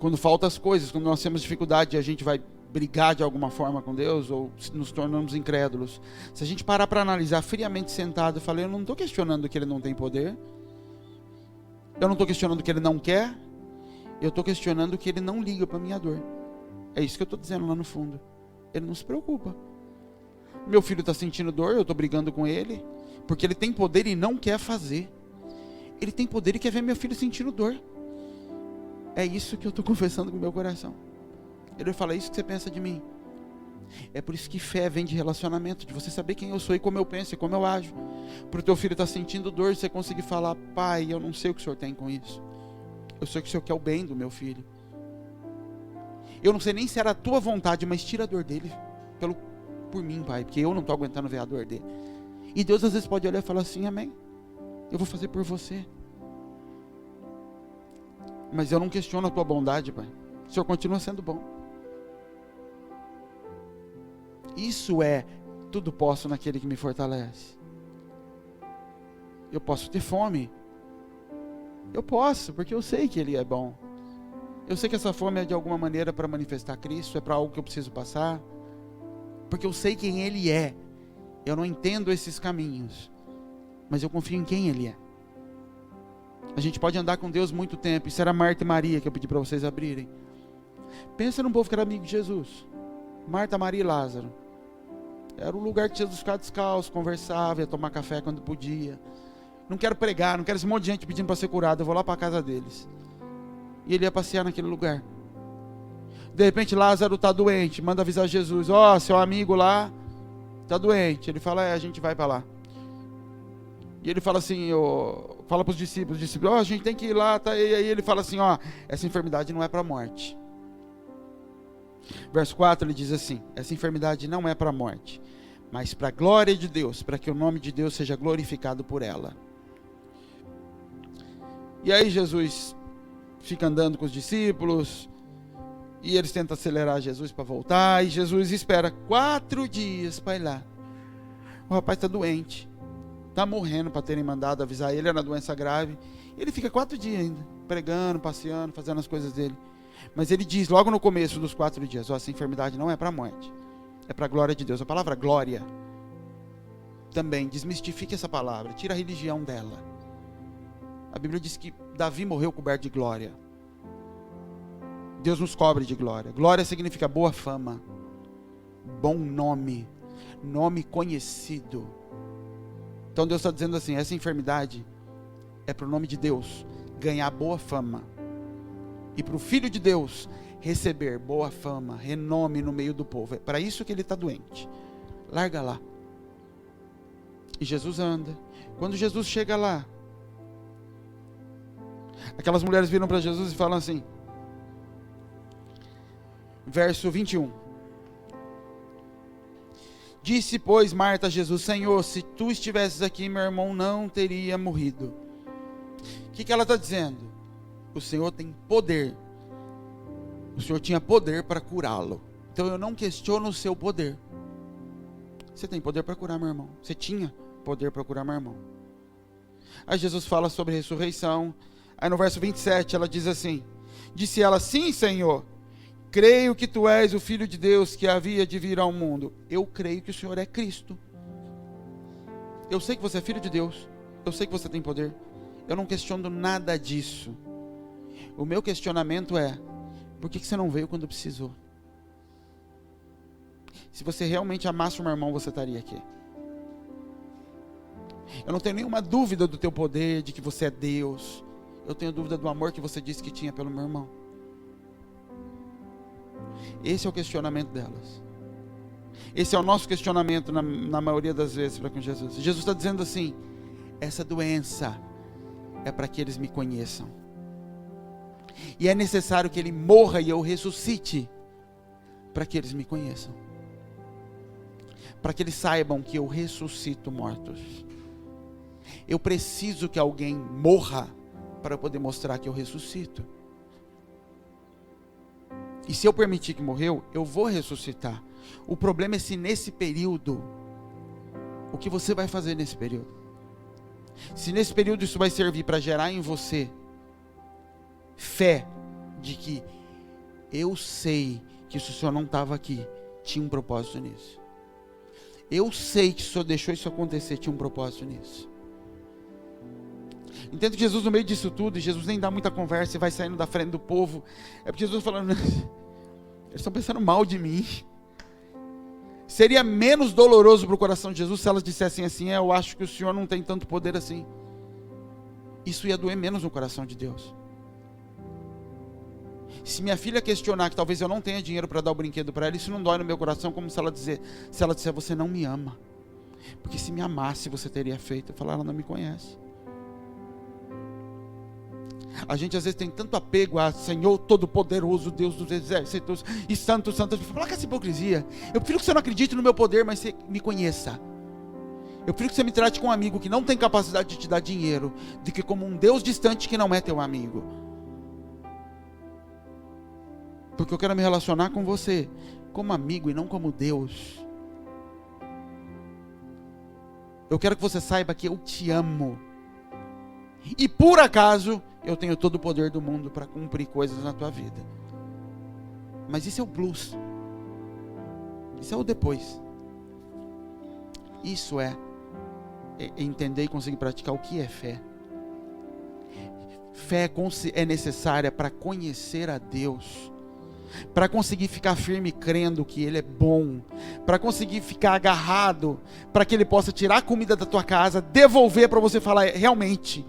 Quando faltam as coisas, quando nós temos dificuldade, a gente vai brigar de alguma forma com Deus ou nos tornamos incrédulos. Se a gente parar para analisar friamente sentado, eu falei, eu não estou questionando que ele não tem poder. Eu não estou questionando que ele não quer. Eu estou questionando que ele não liga para a minha dor. É isso que eu estou dizendo lá no fundo. Ele não se preocupa. Meu filho está sentindo dor, eu estou brigando com ele, porque ele tem poder e não quer fazer. Ele tem poder e quer ver meu filho sentindo dor. É isso que eu estou confessando com o meu coração. Ele vai falar, é isso que você pensa de mim. É por isso que fé vem de relacionamento, de você saber quem eu sou e como eu penso e como eu ajo. Para o teu filho estar sentindo dor, você conseguir falar, pai, eu não sei o que o senhor tem com isso. Eu sei que o senhor quer o bem do meu filho. Eu não sei nem se era a tua vontade, mas tira a dor dele por mim, pai, porque eu não estou aguentando ver a dor dele. E Deus às vezes pode olhar e falar assim, amém, eu vou fazer por você. Mas eu não questiono a tua bondade, pai. O senhor continua sendo bom. Isso é, tudo posso naquele que me fortalece. Eu posso ter fome. Eu posso, porque eu sei que ele é bom. Eu sei que essa fome é de alguma maneira para manifestar Cristo, é para algo que eu preciso passar. Porque eu sei quem ele é. Eu não entendo esses caminhos, mas eu confio em quem ele é. A gente pode andar com Deus muito tempo. Isso era Marta e Maria que eu pedi para vocês abrirem. Pensa num povo que era amigo de Jesus. Marta, Maria e Lázaro. Era o lugar que Jesus ficava descalço, conversava, ia tomar café quando podia. Não quero pregar, não quero esse monte de gente pedindo para ser curado. Eu vou lá para a casa deles. E ele ia passear naquele lugar. De repente Lázaro está doente. Manda avisar Jesus. Ó, seu amigo lá está doente. Ele fala, a gente vai para lá. E ele fala assim, fala para os discípulos, a gente tem que ir lá, tá? E aí ele fala assim, essa enfermidade não é para a morte. Verso 4 ele diz assim, essa enfermidade não é para a morte, mas para a glória de Deus, para que o nome de Deus seja glorificado por ela. E aí Jesus fica andando com os discípulos, e eles tentam acelerar Jesus para voltar, e Jesus espera 4 dias para ir lá. O rapaz está doente. Está morrendo para terem mandado avisar ele, era uma doença grave. Ele fica 4 dias ainda, pregando, passeando, fazendo as coisas dele. Mas ele diz logo no começo dos 4 dias, essa enfermidade não é para a morte, é para a glória de Deus. A palavra glória, também, desmistifique essa palavra, tira a religião dela. A Bíblia diz que Davi morreu coberto de glória. Deus nos cobre de glória. Glória significa boa fama, bom nome, nome conhecido. Então Deus está dizendo assim, essa enfermidade é para o nome de Deus ganhar boa fama, e para o Filho de Deus receber boa fama, renome no meio do povo. É para isso que ele está doente. Larga lá. E Jesus anda. Quando Jesus chega lá, aquelas mulheres viram para Jesus e falam assim, verso 21. Disse, pois, Marta a Jesus, Senhor, se tu estivesses aqui, meu irmão não teria morrido. O que ela está dizendo? O Senhor tem poder. O Senhor tinha poder para curá-lo. Então eu não questiono o seu poder. Você tem poder para curar, meu irmão. Você tinha poder para curar, meu irmão. Aí Jesus fala sobre ressurreição. Aí no verso 27 ela diz assim, disse ela, sim, Senhor, creio que tu és o Filho de Deus que havia de vir ao mundo. Eu creio que o Senhor é Cristo. Eu sei que você é Filho de Deus. Eu sei que você tem poder. Eu não questiono nada disso. O meu questionamento é, por que você não veio quando precisou? Se você realmente amasse o meu irmão, você estaria aqui. Eu não tenho nenhuma dúvida do teu poder, de que você é Deus. Eu tenho dúvida do amor que você disse que tinha pelo meu irmão. Esse é o questionamento delas. Esse é o nosso questionamento na maioria das vezes para com Jesus. Jesus está dizendo assim, essa doença é para que eles me conheçam. E é necessário que ele morra e eu ressuscite para que eles me conheçam. Para que eles saibam que eu ressuscito mortos. Eu preciso que alguém morra para eu poder mostrar que eu ressuscito. E se eu permitir que morreu, eu vou ressuscitar. O problema é se nesse período, o que você vai fazer nesse período? Se nesse período isso vai servir para gerar em você fé de que eu sei que se o Senhor não estava aqui, tinha um propósito nisso. Eu sei que se o Senhor deixou isso acontecer, tinha um propósito nisso. Entendo que Jesus no meio disso tudo, e Jesus nem dá muita conversa e vai saindo da frente do povo, é porque Jesus falando, eles estão pensando mal de mim. Seria menos doloroso para o coração de Jesus se elas dissessem assim, eu acho que o Senhor não tem tanto poder assim. Isso ia doer menos no coração de Deus. Se minha filha questionar que talvez eu não tenha dinheiro para dar o brinquedo para ela, isso não dói no meu coração como se ela disser, você não me ama. Porque se me amasse, você teria feito. Eu falar, ela não me conhece. A gente às vezes tem tanto apego a Senhor Todo-Poderoso, Deus dos Exércitos, e Santo, Santo. Fala com essa hipocrisia. Eu prefiro que você não acredite no meu poder, mas você me conheça. Eu prefiro que você me trate como um amigo que não tem capacidade de te dar dinheiro, do que como um Deus distante que não é teu amigo. Porque eu quero me relacionar com você como amigo e não como Deus. Eu quero que você saiba que eu te amo. E por acaso, eu tenho todo o poder do mundo para cumprir coisas na tua vida. Mas isso é o plus. Isso é o depois. Isso é entender e conseguir praticar o que é fé. Fé é necessária para conhecer a Deus. Para conseguir ficar firme crendo que Ele é bom, para conseguir ficar agarrado, para que Ele possa tirar a comida da tua casa, devolver para você falar, realmente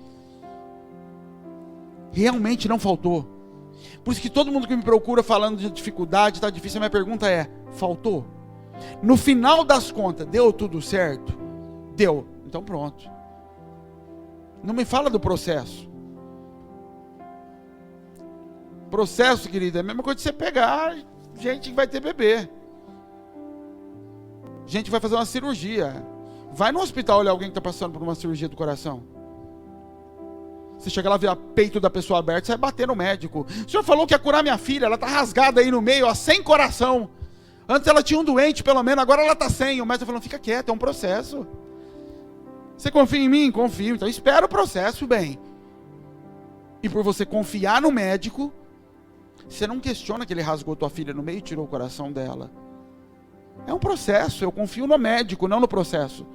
não faltou. Por isso que todo mundo que me procura falando de dificuldade, está difícil, a minha pergunta é, faltou? No final das contas, deu tudo certo? Deu, então pronto. Não me fala do processo. Processo, querida, é a mesma coisa de você pegar gente que vai ter bebê. Gente que vai fazer uma cirurgia. Vai no hospital olhar alguém que está passando por uma cirurgia do coração. Você chega lá, vê o peito da pessoa aberto, você vai bater no médico. O senhor falou que ia curar minha filha, ela está rasgada aí no meio, ó, sem coração. Antes ela tinha um doente, pelo menos, agora ela está sem. O médico está falando, fica quieto, é um processo. Você confia em mim? Confio. Então espera o processo, bem. E por você confiar no médico, você não questiona que ele rasgou tua filha no meio e tirou o coração dela. É um processo, eu confio no médico, não no processo.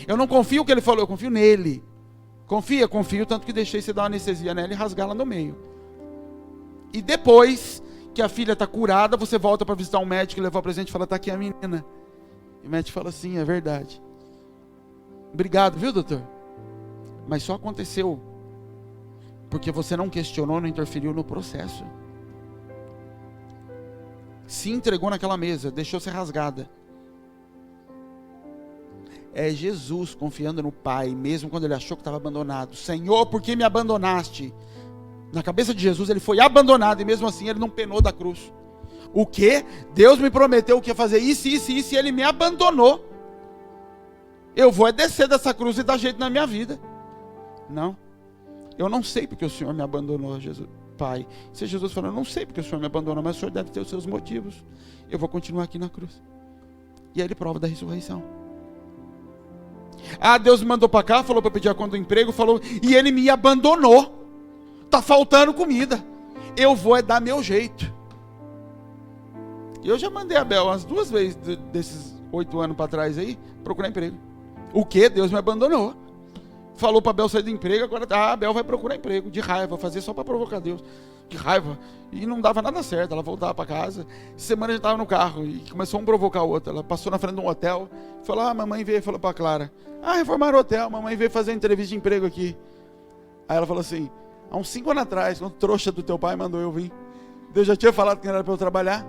Eu não confio no que ele falou, eu confio nele. Confio, tanto que deixei você dar uma anestesia nela e rasgá-la no meio. E depois que a filha está curada, você volta para visitar um médico e levar o presente e fala, está aqui a menina. E o médico fala assim, é verdade. Obrigado, viu, doutor? Mas só aconteceu porque você não questionou, não interferiu no processo. Se entregou naquela mesa, deixou ser rasgada. É Jesus confiando no Pai, mesmo quando ele achou que estava abandonado. Senhor, por que me abandonaste? Na cabeça de Jesus ele foi abandonado e mesmo assim ele não penou da cruz. O quê? Deus me prometeu que ia fazer isso e ele me abandonou. Eu vou descer dessa cruz e dar jeito na minha vida. Não. Eu não sei porque o Senhor me abandonou, Jesus, Pai. Se Jesus falou, eu não sei porque o Senhor me abandonou, mas o Senhor deve ter os seus motivos. Eu vou continuar aqui na cruz. E aí ele prova da ressurreição. Ah, Deus me mandou para cá, falou para pedir a conta do emprego, falou, e ele me abandonou. Tá faltando comida. Eu vou dar meu jeito. Eu já mandei a Bel umas 2 vezes desses 8 anos para trás aí, procurar emprego. O quê? Deus me abandonou. Falou para a Bel sair do emprego, agora a Bel vai procurar emprego, de raiva, fazer só para provocar Deus. De raiva. E não dava nada certo, ela voltava para casa. Semana a gente estava no carro e começou um provocar o outro. Ela passou na frente de um hotel, falou, a mamãe veio e falou para Clara, reformaram o hotel, a mamãe veio fazer uma entrevista de emprego aqui. Aí ela falou assim, há uns 5 anos atrás, quando o trouxa do teu pai mandou eu vir, Deus já tinha falado que não era para eu trabalhar.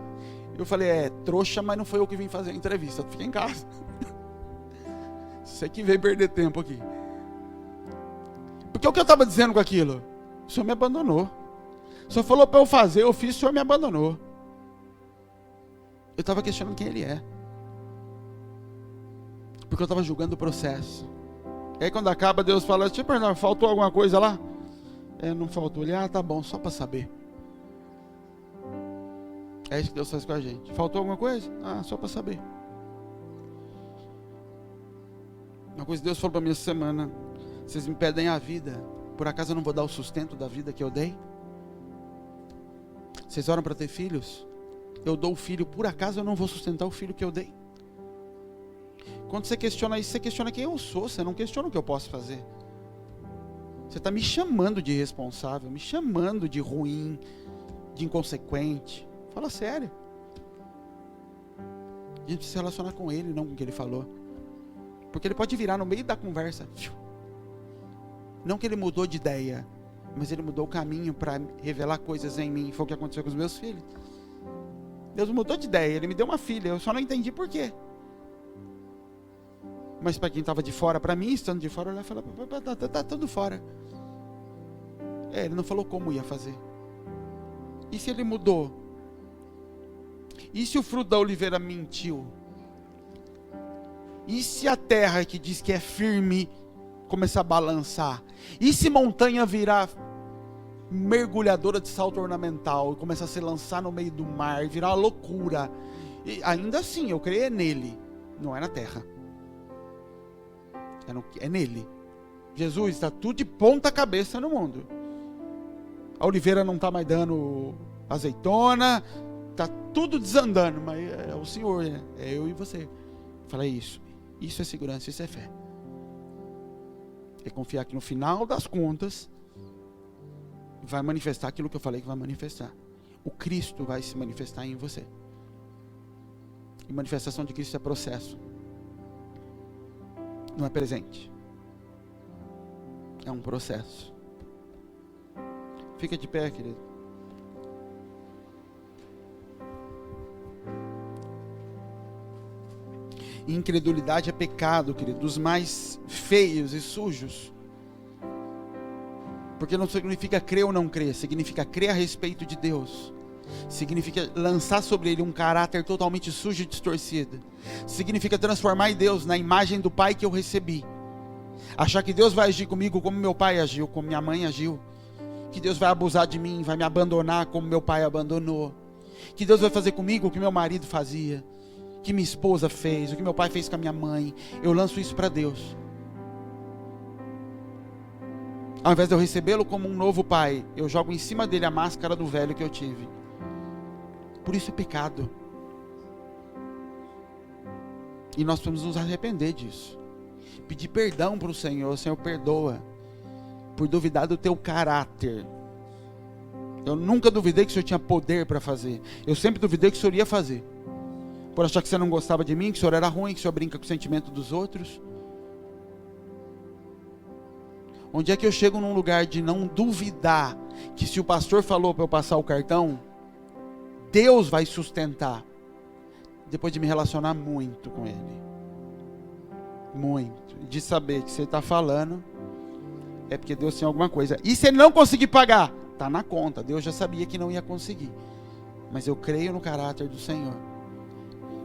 Eu falei, trouxa, mas não foi eu que vim fazer a entrevista, tu fica em casa. Você que veio perder tempo aqui. Porque o que eu estava dizendo com aquilo? O Senhor me abandonou. O Senhor falou para eu fazer, eu fiz, o Senhor me abandonou. Eu estava questionando quem Ele é. Porque eu estava julgando o processo. E aí quando acaba, Deus fala, deixa eu perguntar, faltou alguma coisa lá? Não faltou. Ele, tá bom, só para saber. É isso que Deus faz com a gente. Faltou alguma coisa? Só para saber. Uma coisa que Deus falou para mim essa semana, vocês me pedem a vida, por acaso eu não vou dar o sustento da vida que eu dei? Vocês oram para ter filhos? Eu dou o filho, por acaso eu não vou sustentar o filho que eu dei? Quando você questiona isso, você questiona quem eu sou, você não questiona o que eu posso fazer. Você está me chamando de irresponsável, me chamando de ruim, de inconsequente. Fala sério. A gente precisa se relacionar com Ele, não com o que Ele falou. Porque Ele pode virar no meio da conversa. Não que Ele mudou de ideia, mas Ele mudou o caminho para revelar coisas em mim. Foi o que aconteceu com os meus filhos. Deus mudou de ideia, Ele me deu uma filha, eu só não entendi por quê. Mas para quem estava de fora, para mim, estando de fora, ele falou, tá tudo fora. Ele não falou como ia fazer. E se Ele mudou? E se o fruto da oliveira mentiu? E se a terra que diz que é firme começar a balançar? E se montanha virar mergulhadora de salto ornamental e começar a se lançar no meio do mar, virar uma loucura? E ainda assim, eu creio nele, não é na terra. É nele. Jesus está tudo de ponta cabeça no mundo. A oliveira não está mais dando azeitona, está tudo desandando, mas é o Senhor, né? É eu e você. Fala isso. Isso é segurança, isso é fé. É confiar que no final das contas vai manifestar aquilo que eu falei que vai manifestar. O Cristo vai se manifestar em você. E manifestação de Cristo é processo. Não é presente. É um processo. Fica de pé, querido. Incredulidade é pecado, querido, dos mais feios e sujos. Porque não significa crer ou não crer, significa crer a respeito de Deus. Significa lançar sobre ele um caráter totalmente sujo e distorcido. Significa transformar Deus na imagem do Pai que eu recebi. Achar que Deus vai agir comigo como meu pai agiu, como minha mãe agiu. Que Deus vai abusar de mim, vai me abandonar como meu pai abandonou. Que Deus vai fazer comigo o que meu marido fazia, que minha esposa fez, o que meu pai fez com a minha mãe. Eu lanço isso para Deus. Ao invés de eu recebê-lo como um novo pai, eu jogo em cima dele a máscara do velho que eu tive. Por isso é pecado. E nós precisamos nos arrepender disso. Pedir perdão para o Senhor. Senhor, perdoa por duvidar do teu caráter. Eu nunca duvidei que o Senhor tinha poder para fazer. Eu sempre duvidei que o Senhor ia fazer. Por achar que você não gostava de mim, que o Senhor era ruim, que o Senhor brinca com o sentimento dos outros. Onde é que eu chego num lugar de não duvidar que se o pastor falou para eu passar o cartão, Deus vai sustentar? Depois de me relacionar muito com Ele. Muito. De saber que você está falando, é porque Deus tem alguma coisa. E se Ele não conseguir pagar, está na conta. Deus já sabia que não ia conseguir. Mas eu creio no caráter do Senhor.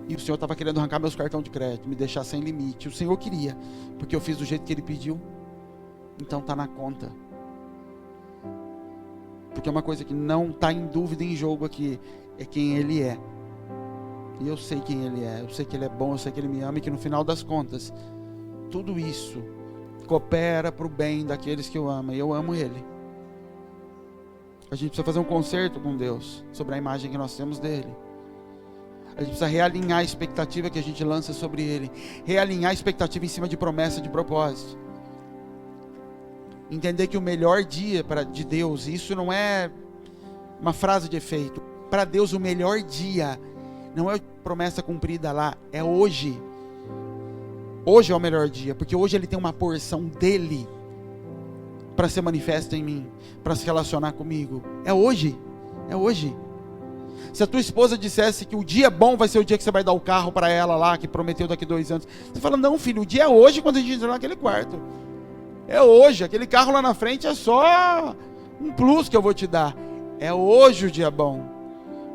E o Senhor estava querendo arrancar meus cartões de crédito, me deixar sem limite. O Senhor queria, porque eu fiz do jeito que Ele pediu. Então está na conta. Porque uma coisa que não está em dúvida, em jogo aqui, é quem Ele é. E eu sei quem Ele é. Eu sei que Ele é bom, eu sei que Ele me ama. E que no final das contas, tudo isso coopera para o bem daqueles que eu amo. E eu amo Ele. A gente precisa fazer um concerto com Deus sobre a imagem que nós temos dEle. A gente precisa realinhar a expectativa que a gente lança sobre Ele. Realinhar a expectativa em cima de promessa, de propósito. Entender que o melhor dia de Deus, isso não é uma frase de efeito. Para Deus o melhor dia não é promessa cumprida lá, é hoje. Hoje é o melhor dia, porque hoje Ele tem uma porção dEle para ser manifesta em mim, para se relacionar comigo. É hoje, é hoje. Se a tua esposa dissesse que o dia bom vai ser o dia que você vai dar o carro para ela lá, que prometeu daqui 2 anos, você fala, não filho, o dia é hoje quando a gente entrar naquele quarto. É hoje, aquele carro lá na frente é só um plus que eu vou te dar. É hoje o dia bom.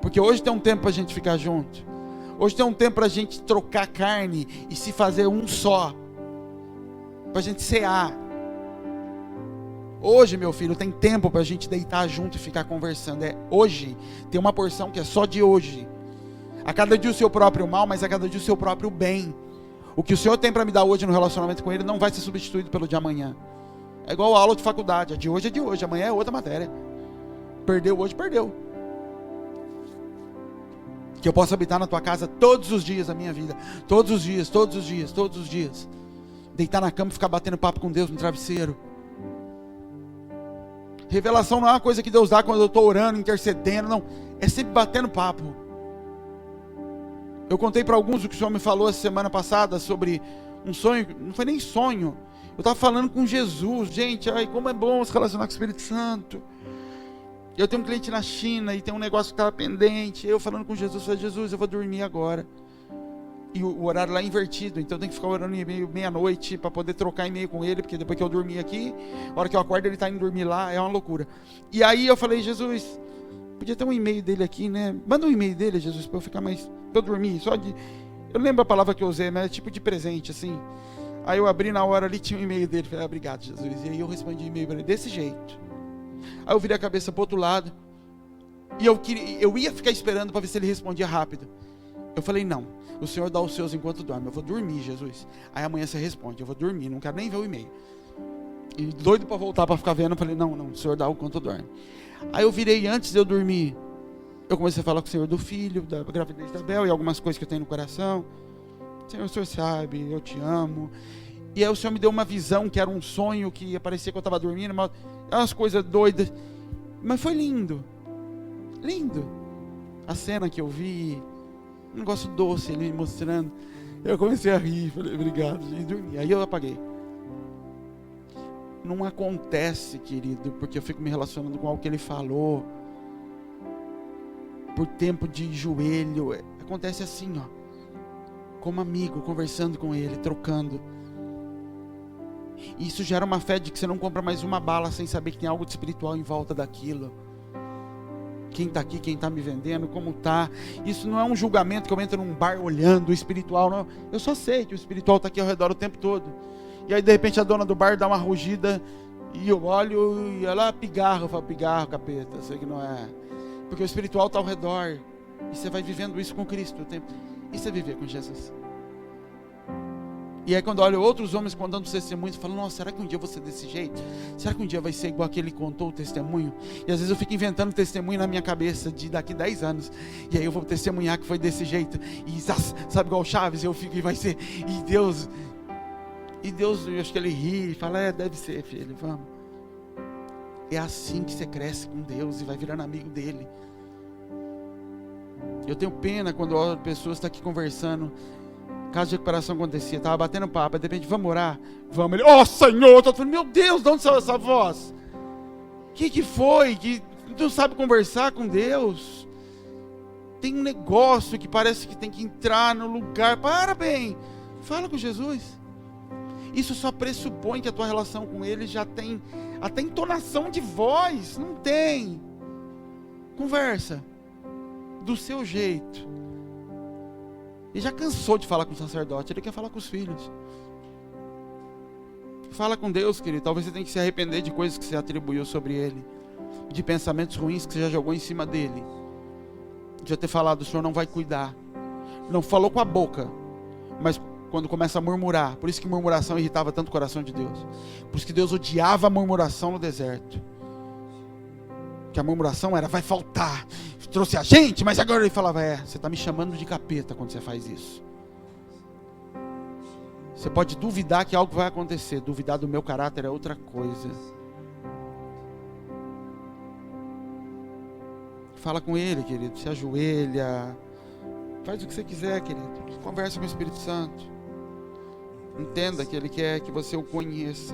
Porque hoje tem um tempo para a gente ficar junto. Hoje tem um tempo para a gente trocar carne e se fazer um só. Para a gente cear. Hoje, meu filho, tem tempo para a gente deitar junto e ficar conversando. É hoje. Tem uma porção que é só de hoje. A cada dia o seu próprio mal, mas a cada dia o seu próprio bem. O que o Senhor tem para me dar hoje no relacionamento com Ele não vai ser substituído pelo de amanhã. É igual a aula de faculdade. A de hoje é de hoje, amanhã é outra matéria. Perdeu hoje, perdeu. Que eu possa habitar na tua casa todos os dias da minha vida. Todos os dias, todos os dias, todos os dias. Deitar na cama e ficar batendo papo com Deus no travesseiro. Revelação não é uma coisa que Deus dá quando eu estou orando, intercedendo, não. É sempre batendo papo. Eu contei para alguns o que o Senhor me falou essa semana passada sobre um sonho, não foi nem sonho. Eu estava falando com Jesus, gente, ai, como é bom se relacionar com o Espírito Santo. Eu tenho um cliente na China e tem um negócio que estava pendente. Eu falando com Jesus, falei, Jesus, eu vou dormir agora. E o horário lá é invertido, então eu tenho que ficar orando e-mail meia-noite para poder trocar e-mail com ele, porque depois que eu dormir aqui, a hora que eu acordo ele está indo dormir lá, é uma loucura. E aí eu falei, Jesus, podia ter um e-mail dele aqui, né? Manda um e-mail dele, Jesus, para eu ficar mais, para eu dormir, só de... Eu lembro a palavra que eu usei, mas é tipo de presente, assim. Aí eu abri na hora ali, tinha um e-mail dele, falei, obrigado, Jesus. E aí eu respondi e-mail para ele, desse jeito. Aí eu virei a cabeça para o outro lado, e eu ia ficar esperando para ver se ele respondia rápido. Eu falei, não, o Senhor dá os seus enquanto dorme, eu vou dormir, Jesus. Aí amanhã você responde, eu vou dormir, não quero nem ver o e-mail. E doido para voltar para ficar vendo, eu falei, não, o Senhor dá o quanto dorme. Aí eu virei, antes de eu dormir, eu comecei a falar com o Senhor do filho, da gravidez da Bel e algumas coisas que eu tenho no coração. Senhor, o Senhor sabe, eu te amo. E aí o Senhor me deu uma visão que era um sonho, que parecia que eu estava dormindo, mas umas coisas doidas. Mas foi lindo, lindo. A cena que eu vi, um negócio doce, ele me mostrando. Eu comecei a rir, falei, obrigado, e dormi. Aí eu apaguei. Não acontece, querido, porque eu fico me relacionando com algo que ele falou. Por tempo de joelho. Acontece assim, ó. Como amigo, conversando com ele, trocando. E isso gera uma fé de que você não compra mais uma bala sem saber que tem algo de espiritual em volta daquilo. Quem está aqui, quem está me vendendo, como está. Isso não é um julgamento que eu entro num bar olhando o espiritual, não. Eu só sei que o espiritual está aqui ao redor o tempo todo. E aí de repente a dona do bar dá uma rugida e eu olho e ela pigarra. Eu falo, pigarra, capeta, eu sei que não é. Porque o espiritual está ao redor. E você vai vivendo isso com Cristo o tempo. Isso é viver com Jesus. E aí quando eu olho outros homens contando testemunhos, eu falo, nossa, será que um dia eu vou ser desse jeito? Será que um dia vai ser igual aquele que contou o testemunho? E às vezes eu fico inventando testemunho na minha cabeça de daqui 10 anos. E aí eu vou testemunhar que foi desse jeito. E sabe igual o Chaves, eu fico e vai ser. E Deus, eu acho que ele ri e fala, deve ser, filho, vamos. É assim que você cresce com Deus e vai virando amigo dele. Eu tenho pena quando olho pessoas que estão aqui conversando. Caso de recuperação acontecia, estava batendo papo, de repente, vamos orar? Vamos. Ele, Senhor, tô falando, meu Deus, de onde saiu essa voz? Que foi? Que não sabe conversar com Deus? Tem um negócio que parece que tem que entrar no lugar. Para bem, fala com Jesus. Isso só pressupõe que a tua relação com Ele já tem até entonação de voz. Não tem. Conversa do seu jeito. Ele já cansou de falar com o sacerdote, ele quer falar com os filhos. Fala com Deus, querido. Talvez você tenha que se arrepender de coisas que você atribuiu sobre ele, de pensamentos ruins que você já jogou em cima dele, de já ter falado, o Senhor não vai cuidar. Não falou com a boca, mas quando começa a murmurar, por isso que murmuração irritava tanto o coração de Deus, por isso que Deus odiava a murmuração no deserto, que a murmuração era, vai faltar, trouxe a gente, mas agora ele falava, você está me chamando de capeta quando você faz isso. Você pode duvidar que algo vai acontecer, duvidar do meu caráter é outra coisa. Fala com ele, querido, se ajoelha, faz o que você quiser, querido, conversa com o Espírito Santo. Entenda que Ele quer que você o conheça,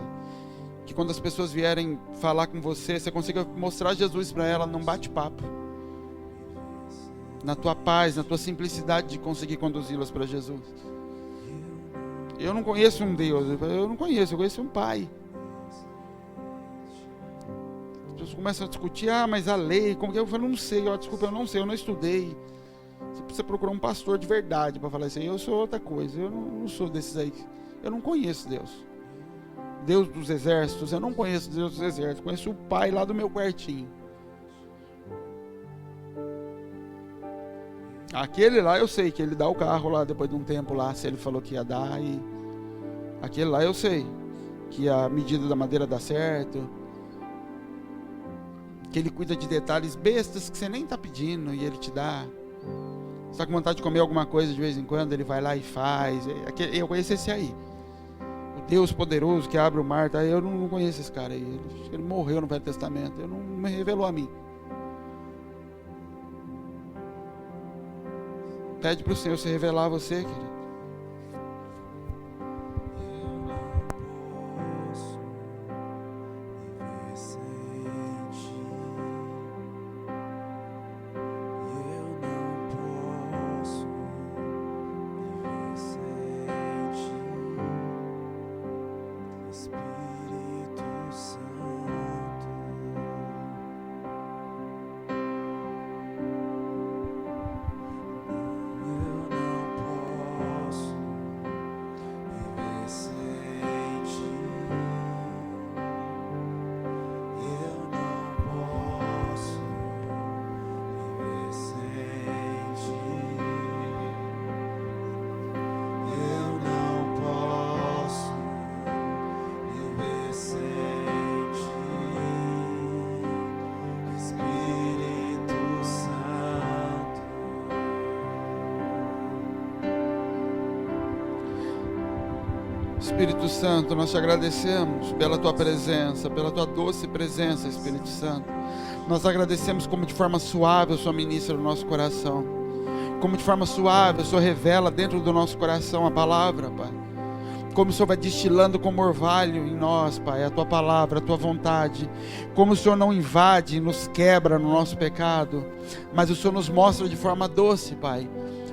que quando as pessoas vierem falar com você, você consiga mostrar Jesus para ela num bate-papo, na tua paz, na tua simplicidade de conseguir conduzi-las para Jesus. Eu não conheço um Deus, eu conheço um Pai. As pessoas começam a discutir, mas a lei, como que é? Eu falo, não sei, desculpa, eu não sei, eu não estudei. Você precisa procurar um pastor de verdade para falar isso aí. Eu sou outra coisa, eu não sou desses aí. Eu não conheço Deus. Deus dos exércitos, eu não conheço Deus dos exércitos, conheço o Pai lá do meu quartinho. Aquele lá eu sei que ele dá o carro lá depois de um tempo lá, se ele falou que ia dar, e aquele lá eu sei que a medida da madeira dá certo, que ele cuida de detalhes bestas que você nem está pedindo e ele te dá. Você está com vontade de comer alguma coisa de vez em quando, ele vai lá e faz. Eu conheço esse aí, o Deus poderoso que abre o mar, tá? Eu não conheço esse cara aí, ele morreu no Velho Testamento, ele não me revelou a mim. Pede para o Senhor se revelar a você, querido. Espírito Santo, nós te agradecemos pela tua presença, pela tua doce presença, Espírito Santo. Nós agradecemos como de forma suave o Senhor ministra no nosso coração, como de forma suave o Senhor revela dentro do nosso coração a palavra, Pai. Como o Senhor vai destilando como orvalho em nós, Pai, a tua palavra, a tua vontade. Como o Senhor não invade e nos quebra no nosso pecado, mas o Senhor nos mostra de forma doce, Pai,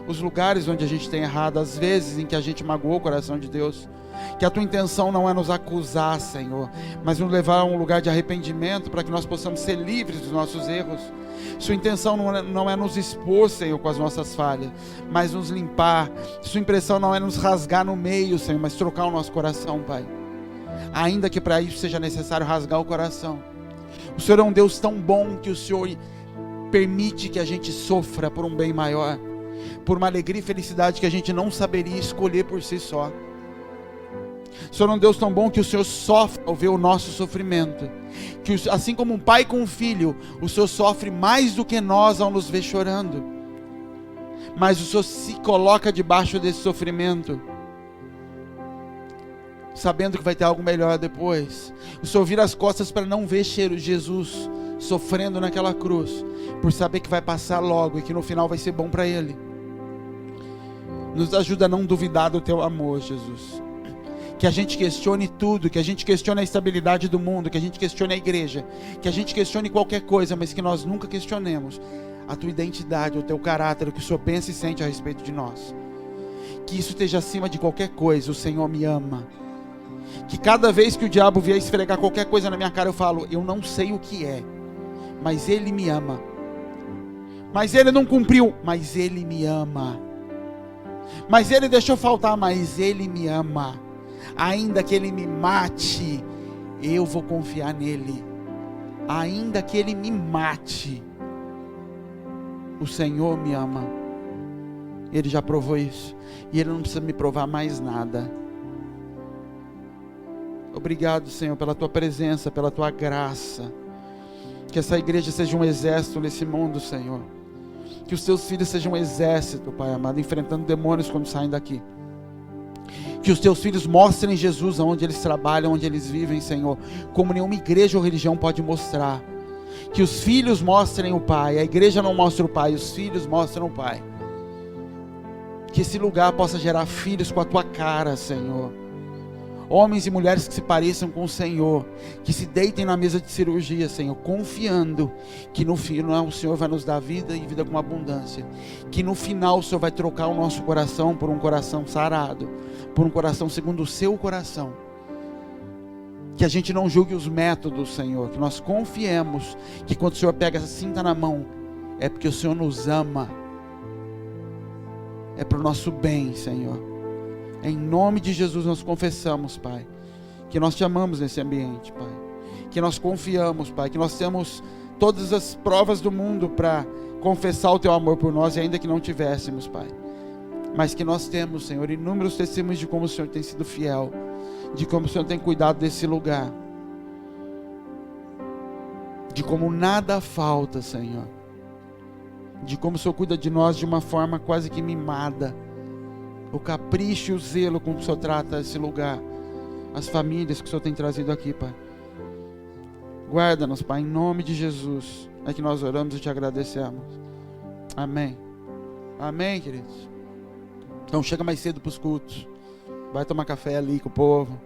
os lugares onde a gente tem errado, as vezes em que a gente magoou o coração de Deus. Que a tua intenção não é nos acusar, Senhor, mas nos levar a um lugar de arrependimento para que nós possamos ser livres dos nossos erros. Sua intenção não é nos expor, Senhor, com as nossas falhas, mas nos limpar. Sua intenção não é nos rasgar no meio, Senhor, mas trocar o nosso coração, Pai. Ainda que para isso seja necessário rasgar o coração. O Senhor é um Deus tão bom que o Senhor permite que a gente sofra por um bem maior, por uma alegria e felicidade que a gente não saberia escolher por si só. O Senhor é um Deus tão bom que o Senhor sofre ao ver o nosso sofrimento. Que assim como um pai com um filho, o Senhor sofre mais do que nós ao nos ver chorando. Mas o Senhor se coloca debaixo desse sofrimento, sabendo que vai ter algo melhor depois. O Senhor vira as costas para não ver Jesus sofrendo naquela cruz, por saber que vai passar logo e que no final vai ser bom para Ele. Nos ajuda a não duvidar do Teu amor, Jesus. Que a gente questione tudo, que a gente questione a estabilidade do mundo, que a gente questione a igreja, que a gente questione qualquer coisa, mas que nós nunca questionemos a Tua identidade, o Teu caráter, o que o Senhor pensa e sente a respeito de nós. Que isso esteja acima de qualquer coisa. O Senhor me ama. Que cada vez que o diabo vier esfregar qualquer coisa na minha cara, eu falo, eu não sei o que é, mas Ele me ama. Mas Ele não cumpriu, mas Ele me ama. Mas Ele deixou faltar, mas Ele me ama. Ainda que Ele me mate, eu vou confiar nele. Ainda que Ele me mate, o Senhor me ama. Ele já provou isso, e Ele não precisa me provar mais nada. Obrigado, Senhor, pela Tua presença, pela Tua graça. Que essa igreja seja um exército nesse mundo, Senhor. Que os Teus filhos sejam um exército, Pai amado, enfrentando demônios quando saem daqui. Que os Teus filhos mostrem Jesus aonde eles trabalham, onde eles vivem, Senhor, como nenhuma igreja ou religião pode mostrar. Que os filhos mostrem o Pai. A igreja não mostra o Pai, os filhos mostram o Pai. Que esse lugar possa gerar filhos com a Tua cara, Senhor. Homens e mulheres que se pareçam com o Senhor, que se deitem na mesa de cirurgia, Senhor, confiando que no final o Senhor vai nos dar vida e vida com abundância. Que no final o Senhor vai trocar o nosso coração por um coração sarado, por um coração segundo o Seu coração. Que a gente não julgue os métodos, Senhor, que nós confiemos que quando o Senhor pega essa cinta na mão, é porque o Senhor nos ama, é para o nosso bem, Senhor. Em nome de Jesus nós confessamos, Pai, que nós Te amamos nesse ambiente, Pai. Que nós confiamos, Pai, que nós temos todas as provas do mundo para confessar o Teu amor por nós, e ainda que não tivéssemos, Pai. Mas que nós temos, Senhor, inúmeros testemunhos de como o Senhor tem sido fiel, de como o Senhor tem cuidado desse lugar, de como nada falta, Senhor, de como o Senhor cuida de nós de uma forma quase que mimada. O capricho e o zelo com que o Senhor trata esse lugar, as famílias que o Senhor tem trazido aqui, Pai. Guarda-nos, Pai, em nome de Jesus. É que nós oramos e Te agradecemos. Amém. Amém, queridos. Então chega mais cedo para os cultos. Vai tomar café ali com o povo.